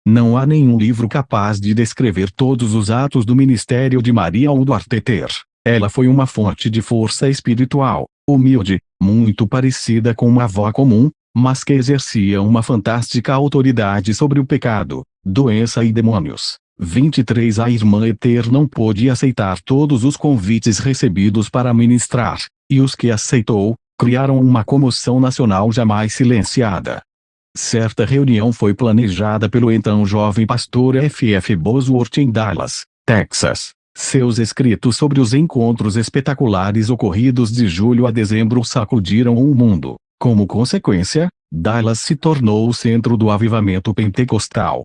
Não há nenhum livro capaz de descrever todos os atos do ministério de Maria Woodworth Ether. Ela foi uma fonte de força espiritual, humilde, muito parecida com uma avó comum, mas que exercia uma fantástica autoridade sobre o pecado, doença e demônios. 23. A irmã Ether não pôde aceitar todos os convites recebidos para ministrar, e os que aceitou, criaram uma comoção nacional jamais silenciada. Certa reunião foi planejada pelo então jovem pastor F.F. Bosworth em Dallas, Texas. Seus escritos sobre os encontros espetaculares ocorridos de julho a dezembro sacudiram o mundo. Como consequência, Dallas se tornou o centro do avivamento pentecostal.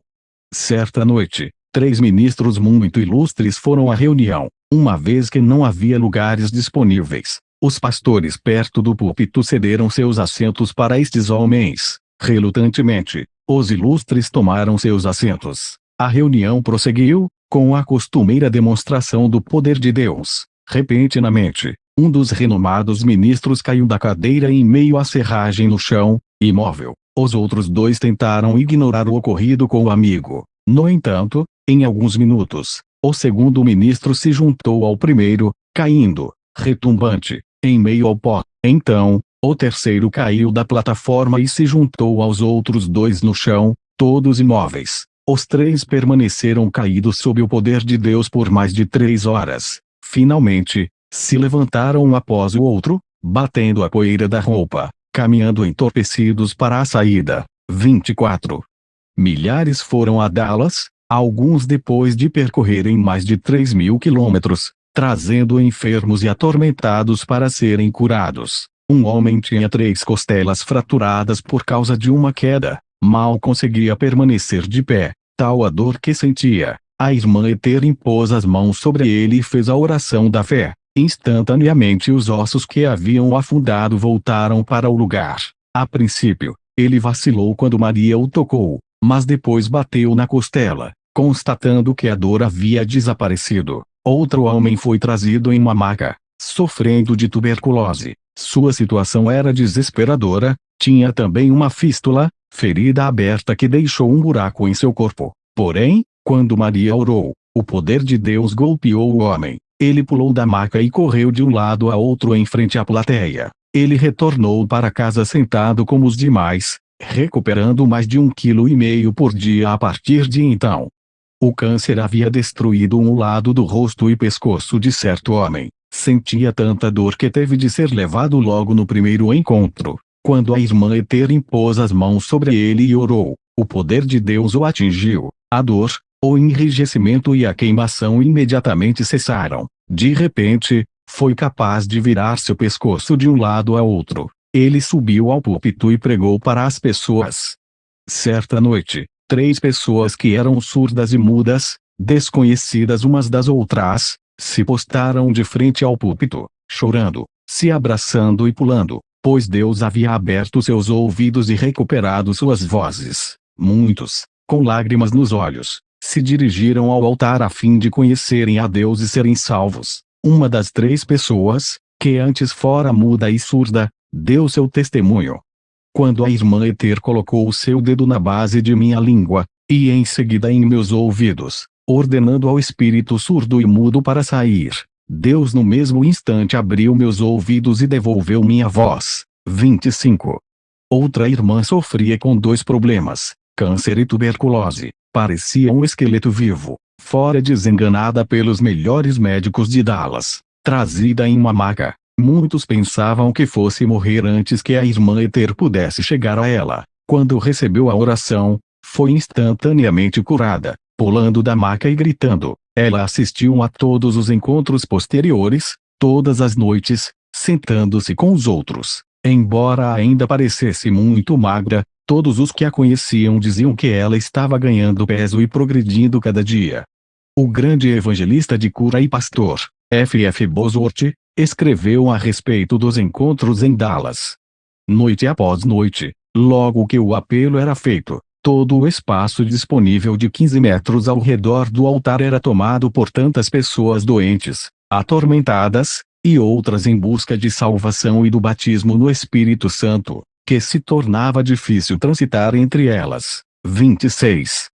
Certa noite, 3 ministros muito ilustres foram à reunião, uma vez que não havia lugares disponíveis. Os pastores perto do púlpito cederam seus assentos para estes homens. Relutantemente, os ilustres tomaram seus assentos. A reunião prosseguiu, com a costumeira demonstração do poder de Deus. Repentinamente, um dos renomados ministros caiu da cadeira em meio à serragem no chão, imóvel. Os outros 2 tentaram ignorar o ocorrido com o amigo. No entanto, em alguns minutos, o segundo ministro se juntou ao primeiro, caindo, retumbante, em meio ao pó. Então, o terceiro caiu da plataforma e se juntou aos outros dois no chão, todos imóveis. Os três permaneceram caídos sob o poder de Deus por mais de 3 horas. Finalmente, se levantaram um após o outro, batendo a poeira da roupa, caminhando entorpecidos para a saída. 24. Milhares foram a Dallas, alguns depois de percorrerem mais de 3.000 quilômetros, trazendo enfermos e atormentados para serem curados. Um homem tinha 3 costelas fraturadas por causa de uma queda, mal conseguia permanecer de pé, tal a dor que sentia. A irmã Ether impôs as mãos sobre ele e fez a oração da fé. Instantaneamente os ossos que haviam afundado voltaram para o lugar. A princípio, ele vacilou quando Maria o tocou, mas depois bateu na costela, constatando que a dor havia desaparecido. Outro homem foi trazido em uma maca, sofrendo de tuberculose. Sua situação era desesperadora, tinha também uma fístula, ferida aberta que deixou um buraco em seu corpo. Porém, quando Maria orou, o poder de Deus golpeou o homem. Ele pulou da maca e correu de um lado a outro em frente à plateia. Ele retornou para casa sentado como os demais, recuperando mais de 1,5 kg por dia a partir de então. O câncer havia destruído um lado do rosto e pescoço de certo homem. Sentia tanta dor que teve de ser levado logo no primeiro encontro. Quando a irmã Ether impôs as mãos sobre ele e orou, o poder de Deus o atingiu. A dor, o enrijecimento e a queimação imediatamente cessaram. De repente, foi capaz de virar seu pescoço de um lado a outro. Ele subiu ao púlpito e pregou para as pessoas. Certa noite, 3 pessoas que eram surdas e mudas, desconhecidas umas das outras, se postaram de frente ao púlpito, chorando, se abraçando e pulando, pois Deus havia aberto seus ouvidos e recuperado suas vozes. Muitos, com lágrimas nos olhos, se dirigiram ao altar a fim de conhecerem a Deus e serem salvos. Uma das 3 pessoas, que antes fora muda e surda, deu seu testemunho. Quando a irmã Ether colocou o seu dedo na base de minha língua, e em seguida em meus ouvidos, ordenando ao espírito surdo e mudo para sair, Deus no mesmo instante abriu meus ouvidos e devolveu minha voz. 25. Outra irmã sofria com 2 problemas, câncer e tuberculose. Parecia um esqueleto vivo, fora desenganada pelos melhores médicos de Dallas, trazida em uma maca. Muitos pensavam que fosse morrer antes que a irmã Ether pudesse chegar a ela. Quando recebeu a oração, foi instantaneamente curada, pulando da maca e gritando. Ela assistiu a todos os encontros posteriores, todas as noites, sentando-se com os outros. Embora ainda parecesse muito magra, todos os que a conheciam diziam que ela estava ganhando peso e progredindo cada dia. O grande evangelista de cura e pastor, F.F. Bosworth, escreveu a respeito dos encontros em Dallas. Noite após noite, logo que o apelo era feito, todo o espaço disponível de 15 metros ao redor do altar era tomado por tantas pessoas doentes, atormentadas, e outras em busca de salvação e do batismo no Espírito Santo, que se tornava difícil transitar entre elas. 26.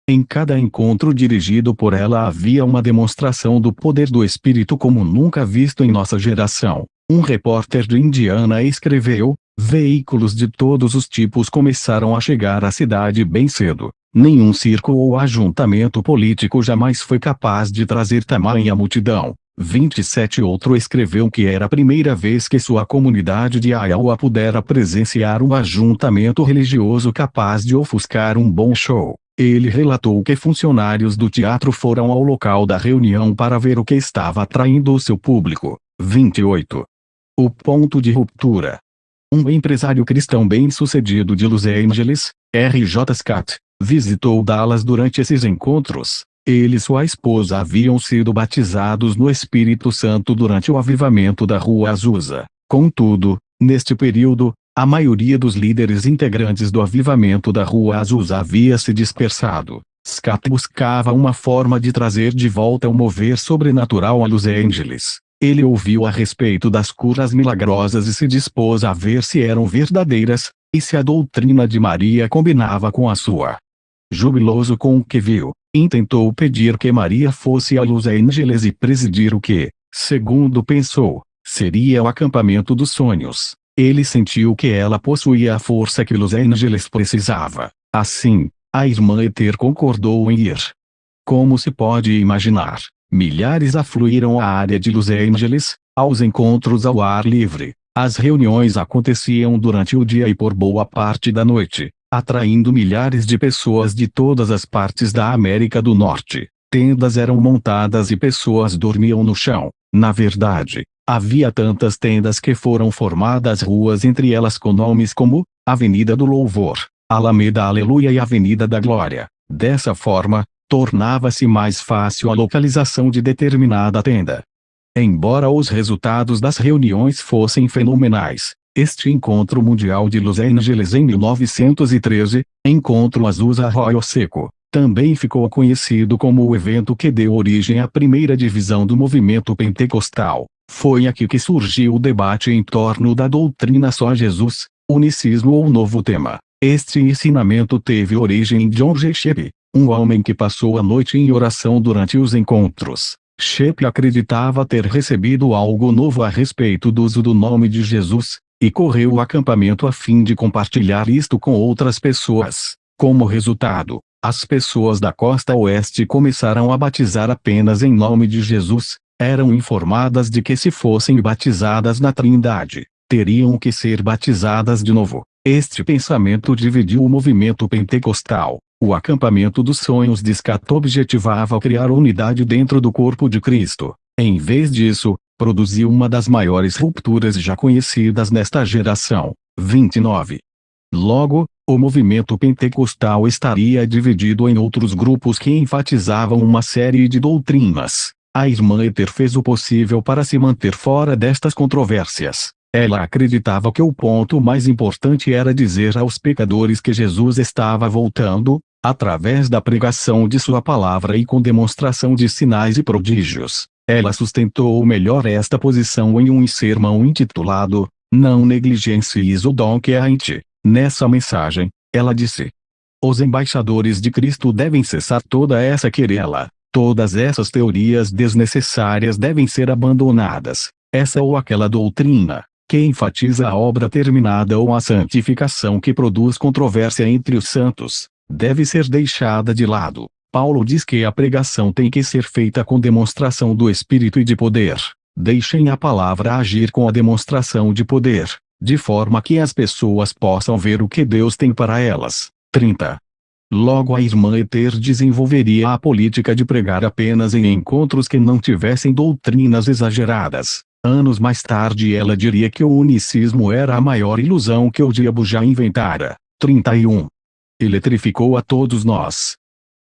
Em cada encontro dirigido por ela havia uma demonstração do poder do Espírito como nunca visto em nossa geração. Um repórter de Indiana escreveu: veículos de todos os tipos começaram a chegar à cidade bem cedo. Nenhum circo ou ajuntamento político jamais foi capaz de trazer tamanha multidão. 27. Outro escreveu que era a primeira vez que sua comunidade de Iowa pudera presenciar um ajuntamento religioso capaz de ofuscar um bom show. Ele relatou que funcionários do teatro foram ao local da reunião para ver o que estava atraindo o seu público. 28. O ponto de ruptura. Um empresário cristão bem-sucedido de Los Angeles, R.J. Scott, visitou Dallas durante esses encontros. Ele e sua esposa haviam sido batizados no Espírito Santo durante o avivamento da Rua Azusa. Contudo, neste período, a maioria dos líderes integrantes do avivamento da Rua Azusa havia se dispersado. Scott buscava uma forma de trazer de volta o mover sobrenatural a Los Angeles. Ele ouviu a respeito das curas milagrosas e se dispôs a ver se eram verdadeiras, e se a doutrina de Maria combinava com a sua. Jubiloso com o que viu, intentou pedir que Maria fosse a Los Angeles e presidir o que, segundo pensou, Seria o acampamento dos sonhos. Ele sentiu que ela possuía a força que Los Angeles precisava. Assim, a irmã Ether concordou em ir. Como se pode imaginar, milhares afluíram à área de Los Angeles, aos encontros ao ar livre. As reuniões aconteciam durante o dia e por boa parte da noite, atraindo milhares de pessoas de todas as partes da América do Norte. Tendas eram montadas e pessoas dormiam no chão. Na verdade, havia tantas tendas que foram formadas ruas entre elas com nomes como Avenida do Louvor, Alameda Aleluia e Avenida da Glória. Dessa forma, tornava-se mais fácil a localização de determinada tenda. Embora os resultados das reuniões fossem fenomenais, este Encontro Mundial de Los Angeles em 1913, Encontro Azusa Arroio Seco, também ficou conhecido como o evento que deu origem à primeira divisão do movimento pentecostal. Foi aqui que surgiu o debate em torno da doutrina só Jesus, unicismo ou novo tema. Este ensinamento teve origem em John G. Shepp, um homem que passou a noite em oração durante os encontros. Shepp acreditava ter recebido algo novo a respeito do uso do nome de Jesus, e correu o acampamento a fim de compartilhar isto com outras pessoas. Como resultado, as pessoas da costa oeste começaram a batizar apenas em nome de Jesus. Eram informadas de que se fossem batizadas na Trindade, teriam que ser batizadas de novo. Este pensamento dividiu o movimento pentecostal. O acampamento dos sonhos de Scott objetivava criar unidade dentro do corpo de Cristo. Em vez disso, produziu uma das maiores rupturas já conhecidas nesta geração. 29. Logo, o movimento pentecostal estaria dividido em outros grupos que enfatizavam uma série de doutrinas. A irmã Ether fez o possível para se manter fora destas controvérsias. Ela acreditava que o ponto mais importante era dizer aos pecadores que Jesus estava voltando, através da pregação de sua palavra e com demonstração de sinais e prodígios. Ela sustentou melhor esta posição em um sermão intitulado Não Negligencies o Dom que é em ti. Nessa mensagem, ela disse: os embaixadores de Cristo devem cessar toda essa querela. Todas essas teorias desnecessárias devem ser abandonadas. Essa ou aquela doutrina, que enfatiza a obra terminada ou a santificação que produz controvérsia entre os santos, deve ser deixada de lado. Paulo diz que a pregação tem que ser feita com demonstração do Espírito e de poder. Deixem a palavra agir com a demonstração de poder, de forma que as pessoas possam ver o que Deus tem para elas. 30. Logo a irmã Ether desenvolveria a política de pregar apenas em encontros que não tivessem doutrinas exageradas. Anos mais tarde ela diria que o unicismo era a maior ilusão que o diabo já inventara. 31. Eletrificou a todos nós.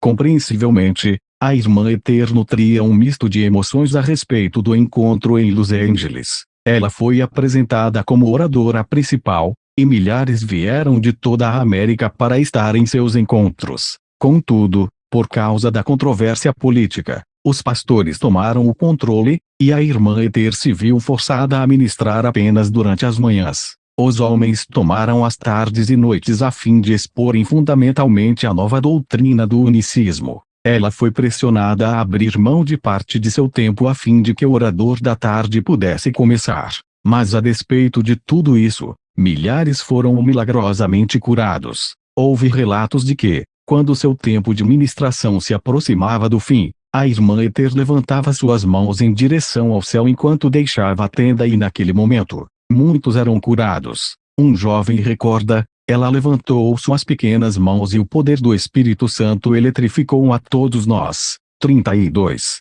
Compreensivelmente, a irmã Ether nutria um misto de emoções a respeito do encontro em Los Angeles. Ela foi apresentada como oradora principal, e milhares vieram de toda a América para estar em seus encontros. Contudo, por causa da controvérsia política, os pastores tomaram o controle, e a irmã Ether se viu forçada a ministrar apenas durante as manhãs. Os homens tomaram as tardes e noites a fim de exporem fundamentalmente a nova doutrina do unicismo. Ela foi pressionada a abrir mão de parte de seu tempo a fim de que o orador da tarde pudesse começar. Mas a despeito de tudo isso, milhares foram milagrosamente curados. Houve relatos de que, quando seu tempo de ministração se aproximava do fim, a irmã Ether levantava suas mãos em direção ao céu enquanto deixava a tenda e naquele momento, muitos eram curados. Um jovem recorda: ela levantou suas pequenas mãos e o poder do Espírito Santo eletrificou a todos nós. 32.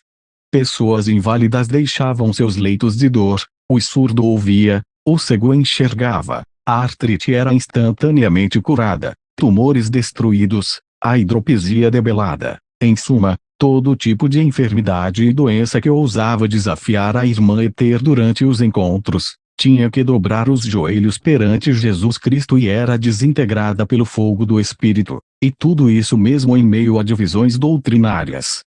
Pessoas inválidas deixavam seus leitos de dor, o surdo ouvia, o cego enxergava, a artrite era instantaneamente curada, tumores destruídos, a hidropisia debelada. Em suma, todo tipo de enfermidade e doença que ousava desafiar a irmã Ether durante os encontros, tinha que dobrar os joelhos perante Jesus Cristo e era desintegrada pelo fogo do Espírito, e tudo isso mesmo em meio a divisões doutrinárias.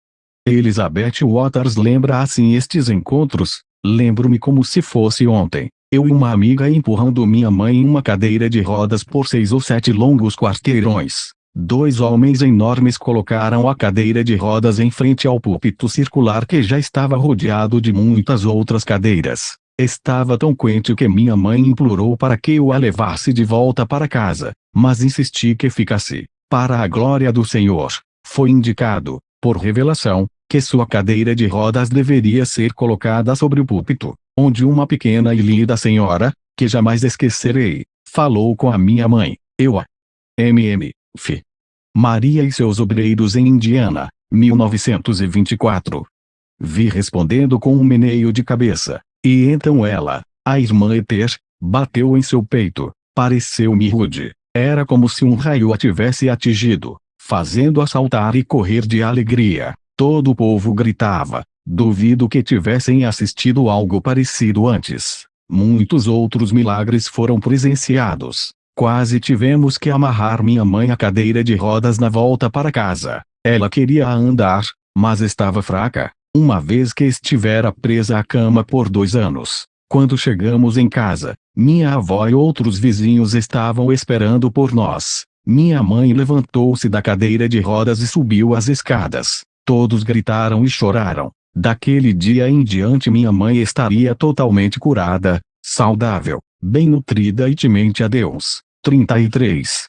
Elizabeth Waters lembra assim estes encontros: lembro-me como se fosse ontem, eu e uma amiga empurrando minha mãe em uma cadeira de rodas por 6 ou 7 longos quarteirões. 2 homens enormes colocaram a cadeira de rodas em frente ao púlpito circular que já estava rodeado de muitas outras cadeiras. Estava tão quente que minha mãe implorou para que eu a levasse de volta para casa, mas insisti que ficasse. Para a glória do Senhor, foi indicado, por revelação, que sua cadeira de rodas deveria ser colocada sobre o púlpito, onde uma pequena e linda senhora, que jamais esquecerei, falou com a minha mãe, eu a F. Maria e seus obreiros em Indiana, 1924. Vi respondendo com um meneio de cabeça, e então ela, a irmã Ether, bateu em seu peito. Pareceu-me rude. Era como se um raio a tivesse atingido, fazendo-a saltar e correr de alegria. Todo o povo gritava. Duvido que tivessem assistido algo parecido antes. Muitos outros milagres foram presenciados. Quase tivemos que amarrar minha mãe à cadeira de rodas na volta para casa. Ela queria andar, mas estava fraca, uma vez que estivera presa à cama por 2 anos. Quando chegamos em casa, minha avó e outros vizinhos estavam esperando por nós. Minha mãe levantou-se da cadeira de rodas e subiu as escadas. Todos gritaram e choraram. Daquele dia em diante minha mãe estaria totalmente curada, saudável, bem nutrida e temente a Deus. 33.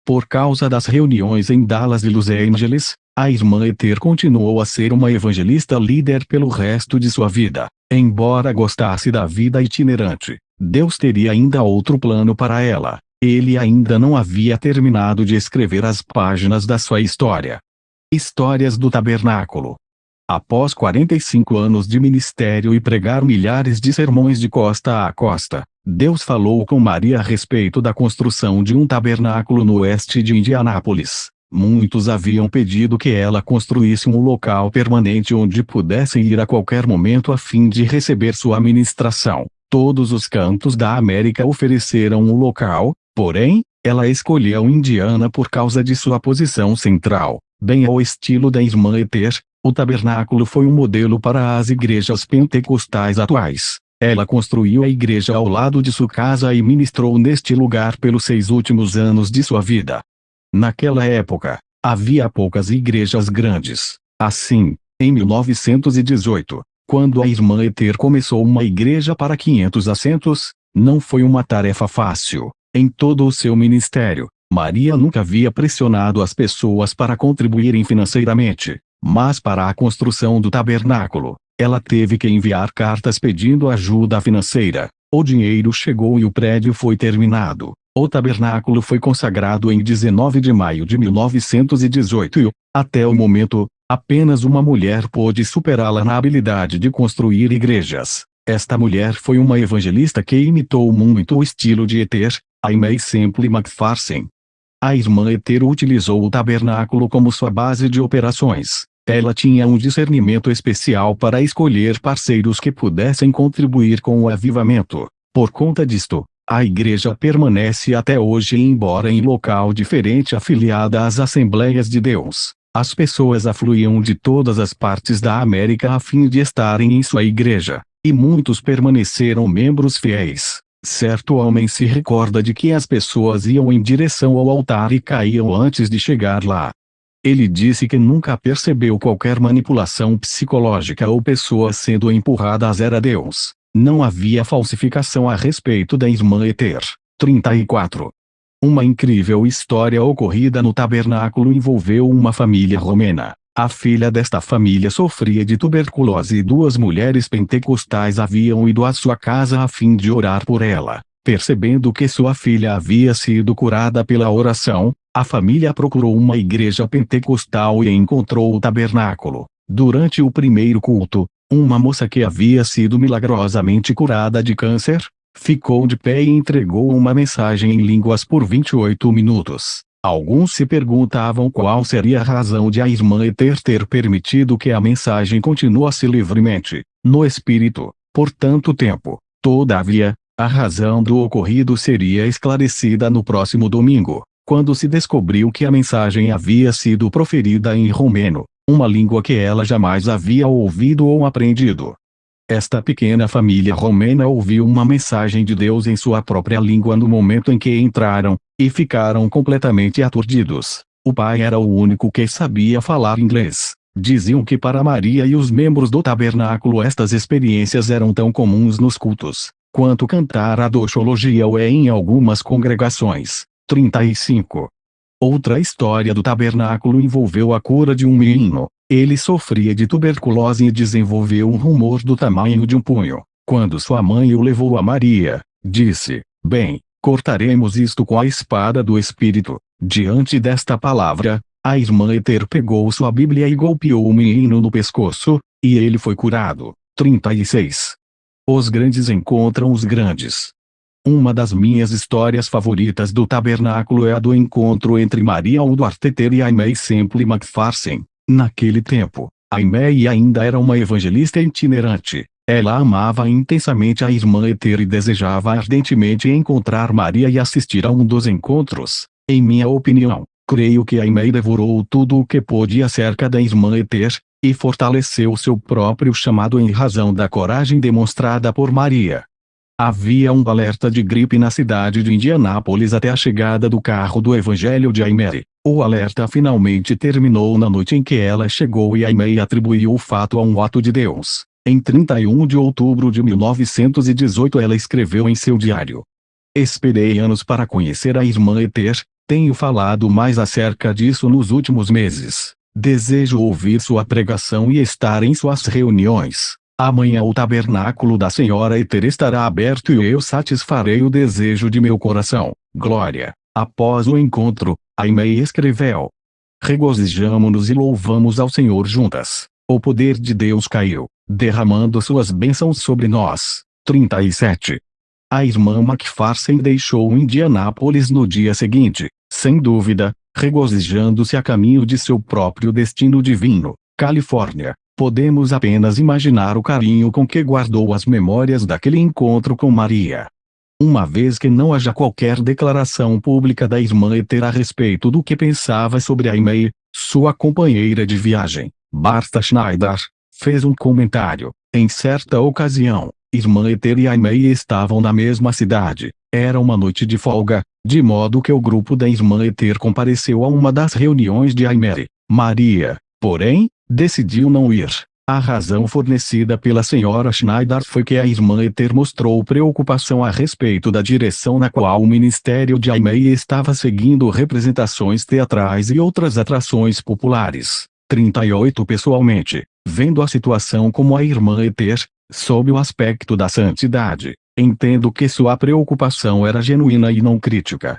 Por causa das reuniões em Dallas e Los Angeles, a irmã Ether continuou a ser uma evangelista líder pelo resto de sua vida. Embora gostasse da vida itinerante, Deus teria ainda outro plano para ela. Ele ainda não havia terminado de escrever as páginas da sua história. Histórias do Tabernáculo. Após 45 anos de ministério e pregar milhares de sermões de costa a costa, Deus falou com Maria a respeito da construção de um tabernáculo no oeste de Indianápolis. Muitos haviam pedido que ela construísse um local permanente onde pudessem ir a qualquer momento a fim de receber sua ministração. Todos os cantos da América ofereceram um local, porém, ela escolheu Indiana por causa de sua posição central, bem ao estilo da irmã Ether. O tabernáculo foi um modelo para as igrejas pentecostais atuais. Ela construiu a igreja ao lado de sua casa e ministrou neste lugar pelos 6 últimos anos de sua vida. Naquela época, havia poucas igrejas grandes. Assim, em 1918, quando a irmã Ether começou uma igreja para 500 assentos, não foi uma tarefa fácil. Em todo o seu ministério, Maria nunca havia pressionado as pessoas para contribuírem financeiramente. Mas para a construção do tabernáculo, ela teve que enviar cartas pedindo ajuda financeira. O dinheiro chegou e o prédio foi terminado. O tabernáculo foi consagrado em 19 de maio de 1918 e, até o momento, apenas uma mulher pôde superá-la na habilidade de construir igrejas. Esta mulher foi uma evangelista que imitou muito o estilo de Ether, Aimee Semple McPherson. A irmã Ether utilizou o tabernáculo como sua base de operações. Ela tinha um discernimento especial para escolher parceiros que pudessem contribuir com o avivamento. Por conta disto, a igreja permanece até hoje embora em local diferente afiliada às Assembleias de Deus. As pessoas afluíam de todas as partes da América a fim de estarem em sua igreja, e muitos permaneceram membros fiéis. Certo homem se recorda de que as pessoas iam em direção ao altar e caíam antes de chegar lá. Ele disse que nunca percebeu qualquer manipulação psicológica ou pessoas sendo empurradas a Deus. Não havia falsificação a respeito da irmã Ether. 34. Uma incrível história ocorrida no tabernáculo envolveu uma família romena. A filha desta família sofria de tuberculose e 2 mulheres pentecostais haviam ido à sua casa a fim de orar por ela. Percebendo que sua filha havia sido curada pela oração, a família procurou uma igreja pentecostal e encontrou o tabernáculo. Durante o primeiro culto, uma moça que havia sido milagrosamente curada de câncer, ficou de pé e entregou uma mensagem em línguas por 28 minutos. Alguns se perguntavam qual seria a razão de a irmã Ether ter permitido que a mensagem continuasse livremente, no espírito, por tanto tempo. Todavia, a razão do ocorrido seria esclarecida no próximo domingo, quando se descobriu que a mensagem havia sido proferida em romeno, uma língua que ela jamais havia ouvido ou aprendido. Esta pequena família romena ouviu uma mensagem de Deus em sua própria língua no momento em que entraram, e ficaram completamente aturdidos. O pai era o único que sabia falar inglês. Diziam que para Maria e os membros do tabernáculo estas experiências eram tão comuns nos cultos, quanto cantar a doxologia o é em algumas congregações. 35. Outra história do tabernáculo envolveu a cura de um menino. Ele sofria de tuberculose e desenvolveu um rumor do tamanho de um punho. Quando sua mãe o levou a Maria, disse: "Bem, cortaremos isto com a espada do Espírito." Diante desta palavra, a irmã Esther pegou sua Bíblia e golpeou o menino no pescoço, e ele foi curado. 36. Os grandes encontram os grandes. Uma das minhas histórias favoritas do tabernáculo é a do encontro entre Maria Woodworth-Etter e Aimee Semple McPherson. Naquele tempo, Aimee ainda era uma evangelista itinerante. Ela amava intensamente a irmã Esther e desejava ardentemente encontrar Maria e assistir a um dos encontros. Em minha opinião, creio que Aimee devorou tudo o que pôde acerca da irmã Esther, e fortaleceu seu próprio chamado em razão da coragem demonstrada por Maria. Havia um alerta de gripe na cidade de Indianápolis até a chegada do carro do evangelho de Aimee. O alerta finalmente terminou na noite em que ela chegou e Aimee atribuiu o fato a um ato de Deus. Em 31 de outubro de 1918 ela escreveu em seu diário: "Esperei anos para conhecer a irmã Esther, tenho falado mais acerca disso nos últimos meses. Desejo ouvir sua pregação e estar em suas reuniões. Amanhã o tabernáculo da Senhora Esther estará aberto e eu satisfarei o desejo de meu coração. Glória." Após o encontro, Aimee escreveu: "Regozijamo-nos e louvamos ao Senhor juntas. O poder de Deus caiu, derramando suas bênçãos sobre nós." 37. A irmã McPherson deixou Indianápolis no dia seguinte, sem dúvida, regozijando-se a caminho de seu próprio destino divino, Califórnia. Podemos apenas imaginar o carinho com que guardou as memórias daquele encontro com Maria. Uma vez que não haja qualquer declaração pública da irmã Esther a respeito do que pensava sobre Aimee, sua companheira de viagem, Martha Schneider, fez um comentário. Em certa ocasião, irmã Esther e Aimee estavam na mesma cidade. Era uma noite de folga, de modo que o grupo da irmã Esther compareceu a uma das reuniões de Aimee. Maria, porém, decidiu não ir. A razão fornecida pela senhora Schneider foi que a irmã Esther mostrou preocupação a respeito da direção na qual o ministério de Aimee estava seguindo representações teatrais e outras atrações populares. 38 Pessoalmente, vendo a situação como a irmã Esther, sob o aspecto da santidade, entendo que sua preocupação era genuína e não crítica.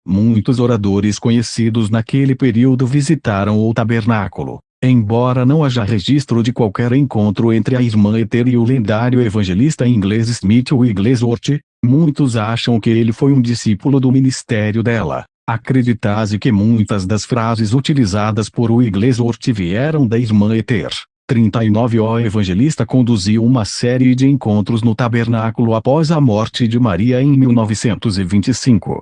Muitos oradores conhecidos naquele período visitaram o tabernáculo. Embora não haja registro de qualquer encontro entre a irmã Esther e o lendário evangelista inglês Smith Wigglesworth, muitos acham que ele foi um discípulo do ministério dela. Acredita-se que muitas das frases utilizadas por Wigglesworth vieram da irmã Esther. 39 O evangelista conduziu uma série de encontros no tabernáculo após a morte de Maria em 1925.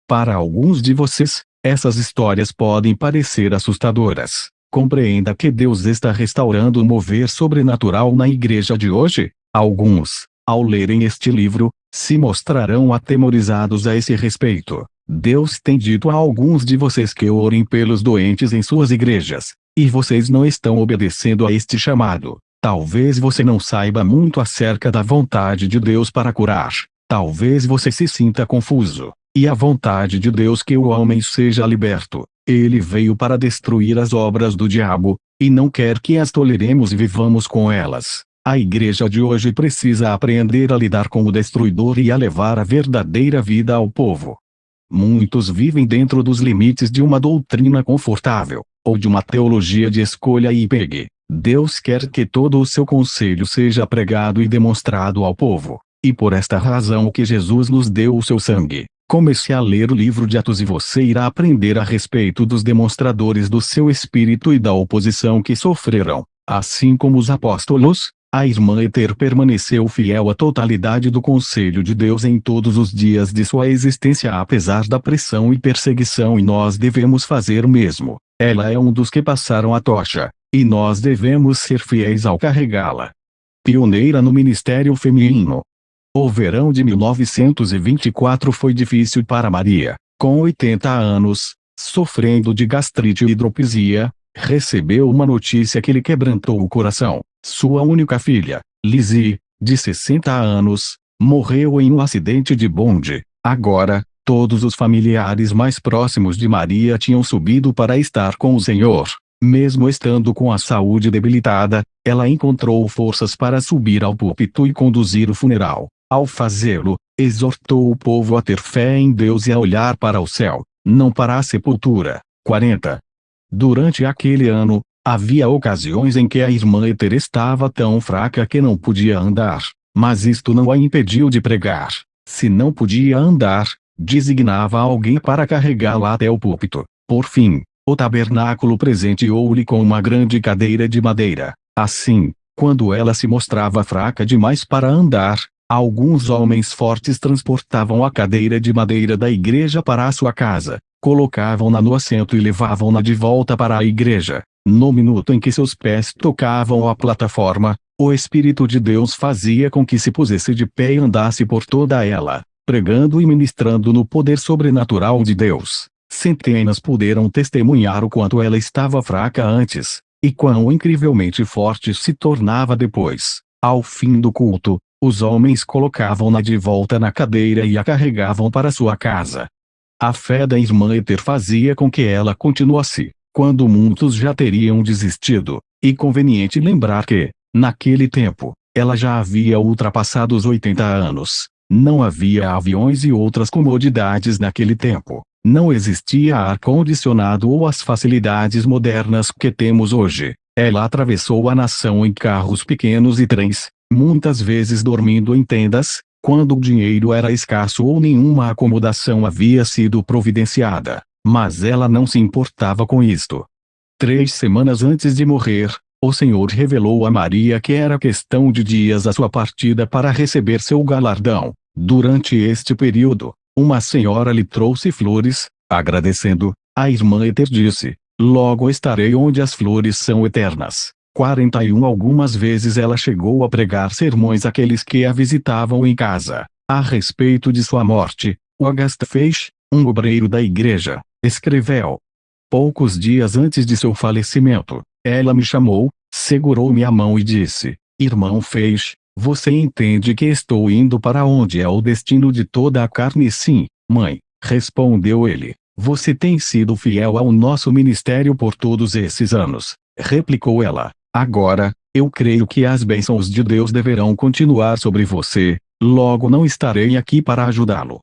Para alguns de vocês, essas histórias podem parecer assustadoras. Compreenda que Deus está restaurando o mover sobrenatural na igreja de hoje. Alguns, ao lerem este livro, se mostrarão atemorizados a esse respeito. Deus tem dito a alguns de vocês que orem pelos doentes em suas igrejas, e vocês não estão obedecendo a este chamado. Talvez você não saiba muito acerca da vontade de Deus para curar. Talvez você se sinta confuso. E a vontade de Deus que o homem seja liberto. Ele veio para destruir as obras do diabo, e não quer que as toleremos e vivamos com elas. A igreja de hoje precisa aprender a lidar com o destruidor e a levar a verdadeira vida ao povo. Muitos vivem dentro dos limites de uma doutrina confortável, ou de uma teologia de escolha e pegue. Deus quer que todo o seu conselho seja pregado e demonstrado ao povo, e por esta razão que Jesus nos deu o seu sangue. Comece a ler o livro de Atos e você irá aprender a respeito dos demonstradores do seu espírito e da oposição que sofreram. Assim como os apóstolos, a irmã Esther permaneceu fiel à totalidade do conselho de Deus em todos os dias de sua existência apesar da pressão e perseguição, e nós devemos fazer o mesmo. Ela é um dos que passaram a tocha, e nós devemos ser fiéis ao carregá-la. Pioneira no ministério feminino. O verão de 1924 foi difícil para Maria. Com 80 anos, sofrendo de gastrite e hidropisia, recebeu uma notícia que lhe quebrantou o coração. Sua única filha, Lizzie, de 60 anos, morreu em um acidente de bonde. Agora, todos os familiares mais próximos de Maria tinham subido para estar com o Senhor. Mesmo estando com a saúde debilitada, ela encontrou forças para subir ao púlpito e conduzir o funeral. Ao fazê-lo, exortou o povo a ter fé em Deus e a olhar para o céu, não para a sepultura. 40. Durante aquele ano, havia ocasiões em que a irmã Ether estava tão fraca que não podia andar, mas isto não a impediu de pregar. Se não podia andar, designava alguém para carregá-la até o púlpito. Por fim, o tabernáculo presenteou-lhe com uma grande cadeira de madeira. Assim, quando ela se mostrava fraca demais para andar, alguns homens fortes transportavam a cadeira de madeira da igreja para a sua casa, colocavam-na no assento e levavam-na de volta para a igreja. No minuto em que seus pés tocavam a plataforma, o Espírito de Deus fazia com que se pusesse de pé e andasse por toda ela, pregando e ministrando no poder sobrenatural de Deus. Centenas puderam testemunhar o quanto ela estava fraca antes, e quão incrivelmente forte se tornava depois. Ao fim do culto, os homens colocavam-na de volta na cadeira e a carregavam para sua casa. A fé da irmã Ether fazia com que ela continuasse, quando muitos já teriam desistido. E conveniente lembrar que, naquele tempo, ela já havia ultrapassado os 80 anos. Não havia aviões e outras comodidades naquele tempo. Não existia ar-condicionado ou as facilidades modernas que temos hoje. Ela atravessou a nação em carros pequenos e trens, muitas vezes dormindo em tendas, quando o dinheiro era escasso ou nenhuma acomodação havia sido providenciada. Mas ela não se importava com isto. 3 semanas antes de morrer, o Senhor revelou a Maria que era questão de dias a sua partida para receber seu galardão. Durante este período, uma senhora lhe trouxe flores. Agradecendo, a irmã Ether disse: "Logo estarei onde as flores são eternas." 41 Algumas vezes ela chegou a pregar sermões àqueles que a visitavam em casa. A respeito de sua morte, Auguste Feix, um obreiro da igreja, escreveu: "Poucos dias antes de seu falecimento, ela me chamou, segurou-me a mão e disse: 'Irmão Feix, você entende que estou indo para onde é o destino de toda a carne?' 'Sim, mãe', respondeu ele. 'Você tem sido fiel ao nosso ministério por todos esses anos', replicou ela. 'Agora, eu creio que as bênçãos de Deus deverão continuar sobre você, logo não estarei aqui para ajudá-lo.'"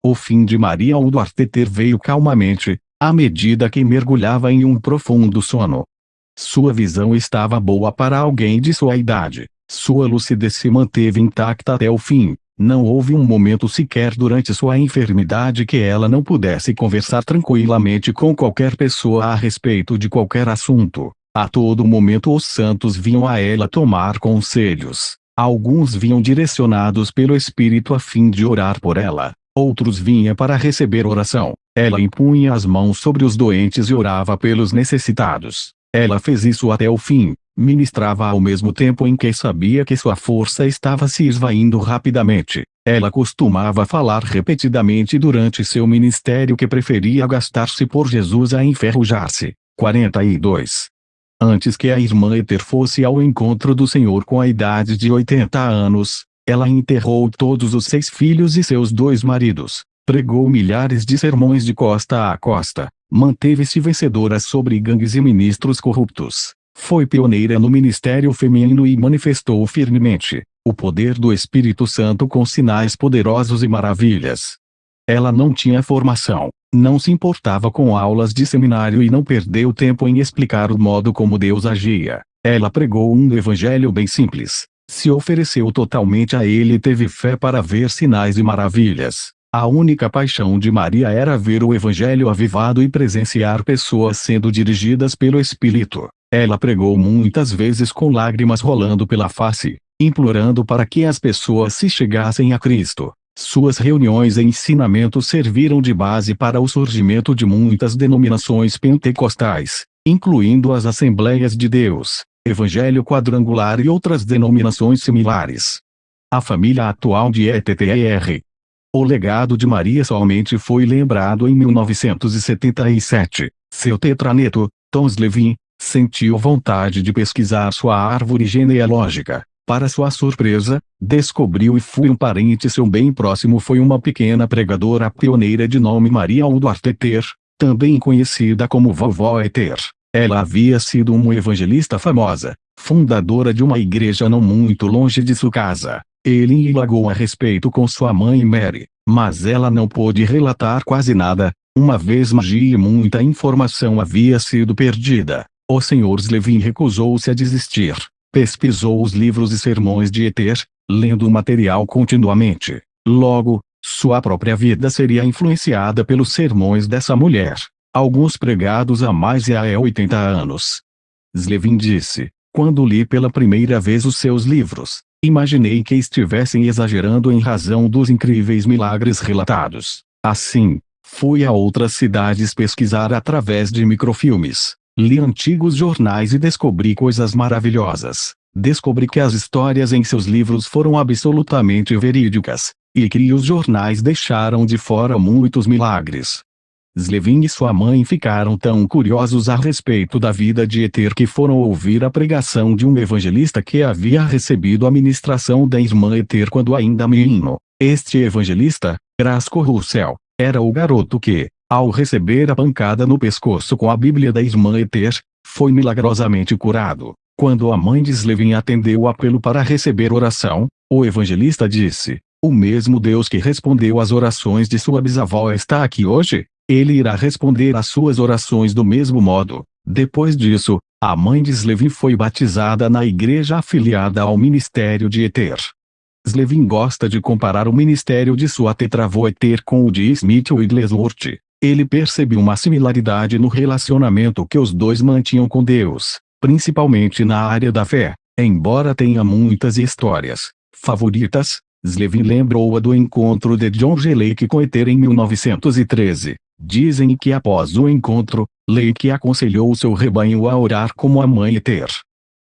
O fim de Maria Udwarteter veio calmamente, à medida que mergulhava em um profundo sono. Sua visão estava boa para alguém de sua idade. Sua lucidez se manteve intacta até o fim. Não houve um momento sequer durante sua enfermidade que ela não pudesse conversar tranquilamente com qualquer pessoa a respeito de qualquer assunto. A todo momento os santos vinham a ela tomar conselhos. Alguns vinham direcionados pelo Espírito a fim de orar por ela. Outros vinham para receber oração. Ela impunha as mãos sobre os doentes e orava pelos necessitados. Ela fez isso até o fim. Ministrava ao mesmo tempo em que sabia que sua força estava se esvaindo rapidamente. Ela costumava falar repetidamente durante seu ministério que preferia gastar-se por Jesus a enferrujar-se. 42. Antes que a irmã Ether fosse ao encontro do Senhor com a idade de 80 anos, ela enterrou todos os 6 filhos e seus 2 maridos. Pregou milhares de sermões de costa a costa. Manteve-se vencedora sobre gangues e ministros corruptos. Foi pioneira no ministério feminino e manifestou firmemente o poder do Espírito Santo com sinais poderosos e maravilhas. Ela não tinha formação, não se importava com aulas de seminário e não perdeu tempo em explicar o modo como Deus agia. Ela pregou um evangelho bem simples. Se ofereceu totalmente a ele e teve fé para ver sinais e maravilhas. A única paixão de Maria era ver o evangelho avivado e presenciar pessoas sendo dirigidas pelo Espírito. Ela pregou muitas vezes com lágrimas rolando pela face, implorando para que as pessoas se chegassem a Cristo. Suas reuniões e ensinamentos serviram de base para o surgimento de muitas denominações pentecostais, incluindo as Assembleias de Deus, Evangelho Quadrangular e outras denominações similares. A família atual de ETTR. O legado de Maria somente foi lembrado em 1977. Seu tetraneto, Tom Slevin, Sentiu vontade de pesquisar sua árvore genealógica. Para sua surpresa, descobriu e foi um parente seu bem próximo foi uma pequena pregadora pioneira de nome Maria Udvarteter, também conhecida como Vovó Eter. Ela havia sido uma evangelista famosa, fundadora de uma igreja não muito longe de sua casa. Ele indagou a respeito com sua mãe Mary, mas ela não pôde relatar quase nada, uma vez magia e muita informação havia sido perdida. O Sr. Slevin recusou-se a desistir. Pesquisou os livros e sermões de Eter, lendo o material continuamente. Logo, sua própria vida seria influenciada pelos sermões dessa mulher, alguns pregados há mais de 80 anos. Slevin disse: quando li pela primeira vez os seus livros, imaginei que estivessem exagerando em razão dos incríveis milagres relatados. Assim, fui a outras cidades pesquisar através de microfilmes. Li antigos jornais e descobri coisas maravilhosas. Descobri que as histórias em seus livros foram absolutamente verídicas, e que os jornais deixaram de fora muitos milagres. Slevin e sua mãe ficaram tão curiosos a respeito da vida de Eter que foram ouvir a pregação de um evangelista que havia recebido a ministração da irmã Eter quando ainda menino. Este evangelista, Grasco Russell, era o garoto que, ao receber a pancada no pescoço com a Bíblia da irmã Eter, foi milagrosamente curado. Quando a mãe de Slevin atendeu o apelo para receber oração, o evangelista disse: o mesmo Deus que respondeu às orações de sua bisavó está aqui hoje. Ele irá responder às suas orações do mesmo modo. Depois disso, a mãe de Slevin foi batizada na igreja afiliada ao ministério de Eter. Slevin gosta de comparar o ministério de sua tetravó Eter com o de Smith Wigglesworth. Ele percebeu uma similaridade no relacionamento que os dois mantinham com Deus, principalmente na área da fé. Embora tenha muitas histórias favoritas, Slevin lembrou-a do encontro de John G. Lake com Eter em 1913. Dizem que após o encontro, Lake aconselhou seu rebanho a orar como a mãe Eter.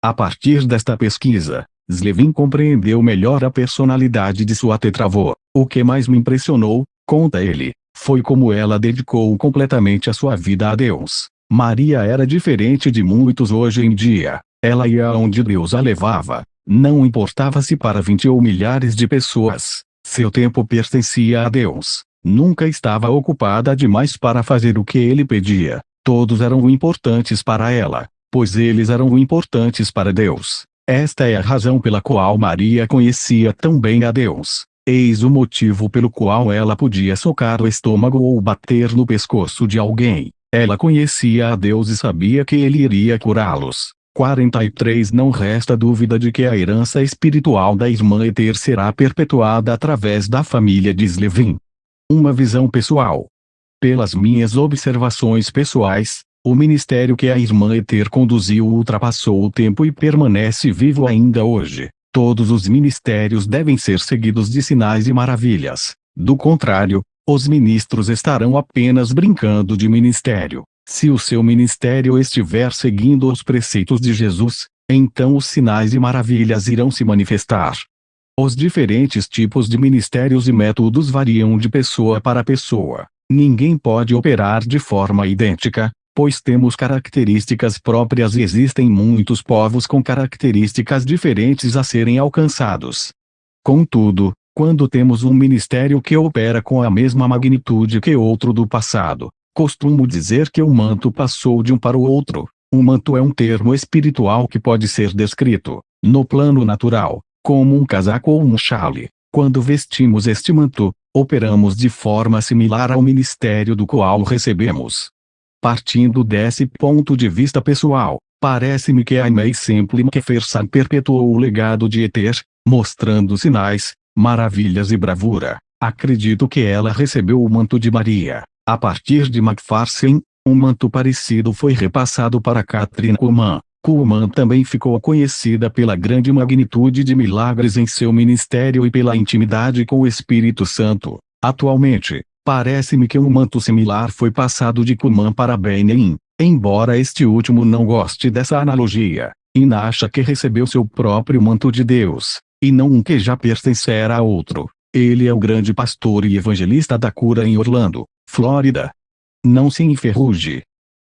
A partir desta pesquisa, Slevin compreendeu melhor a personalidade de sua tetravó. O que mais me impressionou, conta ele, foi como ela dedicou completamente a sua vida a Deus. Maria era diferente de muitos hoje em dia. Ela ia onde Deus a levava. Não importava se para 20 ou milhares de pessoas. Seu tempo pertencia a Deus. Nunca estava ocupada demais para fazer o que ele pedia. Todos eram importantes para ela, pois eles eram importantes para Deus. Esta é a razão pela qual Maria conhecia tão bem a Deus. Eis o motivo pelo qual ela podia socar o estômago ou bater no pescoço de alguém. Ela conhecia a Deus e sabia que ele iria curá-los. 43 Não resta dúvida de que a herança espiritual da irmã Eter será perpetuada através da família de Slevin. Uma visão pessoal. Pelas minhas observações pessoais, o ministério que a irmã Eter conduziu ultrapassou o tempo e permanece vivo ainda hoje. Todos os ministérios devem ser seguidos de sinais e maravilhas. Do contrário, os ministros estarão apenas brincando de ministério. Se o seu ministério estiver seguindo os preceitos de Jesus, então os sinais e maravilhas irão se manifestar. Os diferentes tipos de ministérios e métodos variam de pessoa para pessoa. Ninguém pode operar de forma idêntica, pois temos características próprias e existem muitos povos com características diferentes a serem alcançados. Contudo, quando temos um ministério que opera com a mesma magnitude que outro do passado, costumo dizer que o manto passou de um para o outro. Um manto é um termo espiritual que pode ser descrito, no plano natural, como um casaco ou um chale. Quando vestimos este manto, operamos de forma similar ao ministério do qual recebemos. Partindo desse ponto de vista pessoal, parece-me que a May Simple McPherson perpetuou o legado de Eter, mostrando sinais, maravilhas e bravura. Acredito que ela recebeu o manto de Maria. A partir de McPherson, um manto parecido foi repassado para Kathryn Kuhlman. Kuhlman também ficou conhecida pela grande magnitude de milagres em seu ministério e pela intimidade com o Espírito Santo. Atualmente, parece-me que um manto similar foi passado de Kuhlman para Benjamin, embora este último não goste dessa analogia. Ina acha que recebeu seu próprio manto de Deus, e não um que já pertencera a outro. Ele é o grande pastor e evangelista da cura em Orlando, Flórida. Não se enferruje.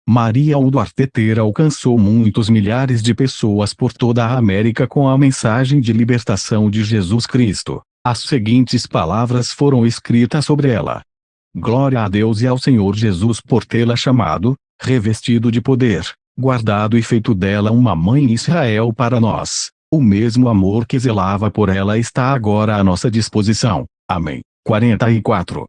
Maria Duarte alcançou muitos milhares de pessoas por toda a América com a mensagem de libertação de Jesus Cristo. As seguintes palavras foram escritas sobre ela: Glória a Deus e ao Senhor Jesus por tê-la chamado, revestido de poder, guardado e feito dela uma mãe em Israel para nós. O mesmo amor que zelava por ela está agora à nossa disposição. Amém. 44.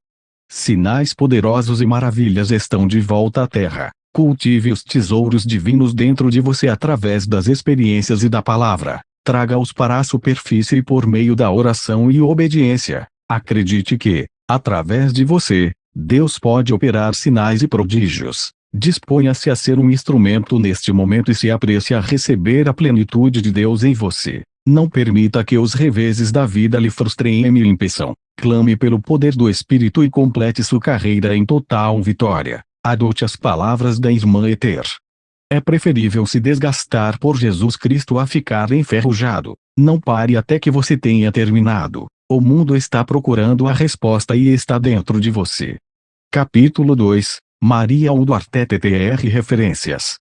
Sinais poderosos e maravilhas estão de volta à terra. Cultive os tesouros divinos dentro de você através das experiências e da palavra. Traga-os para a superfície por meio da oração e obediência. Acredite que, através de você, Deus pode operar sinais e prodígios. Disponha-se a ser um instrumento neste momento e se apresse a receber a plenitude de Deus em você. Não permita que os reveses da vida lhe frustrem e lhe impeçam. Clame pelo poder do Espírito e complete sua carreira em total vitória. Adote as palavras da irmã Ether. É preferível se desgastar por Jesus Cristo a ficar enferrujado. Não pare até que você tenha terminado. O mundo está procurando a resposta e está dentro de você. Capítulo 2. Maria Duarte TTR Referências.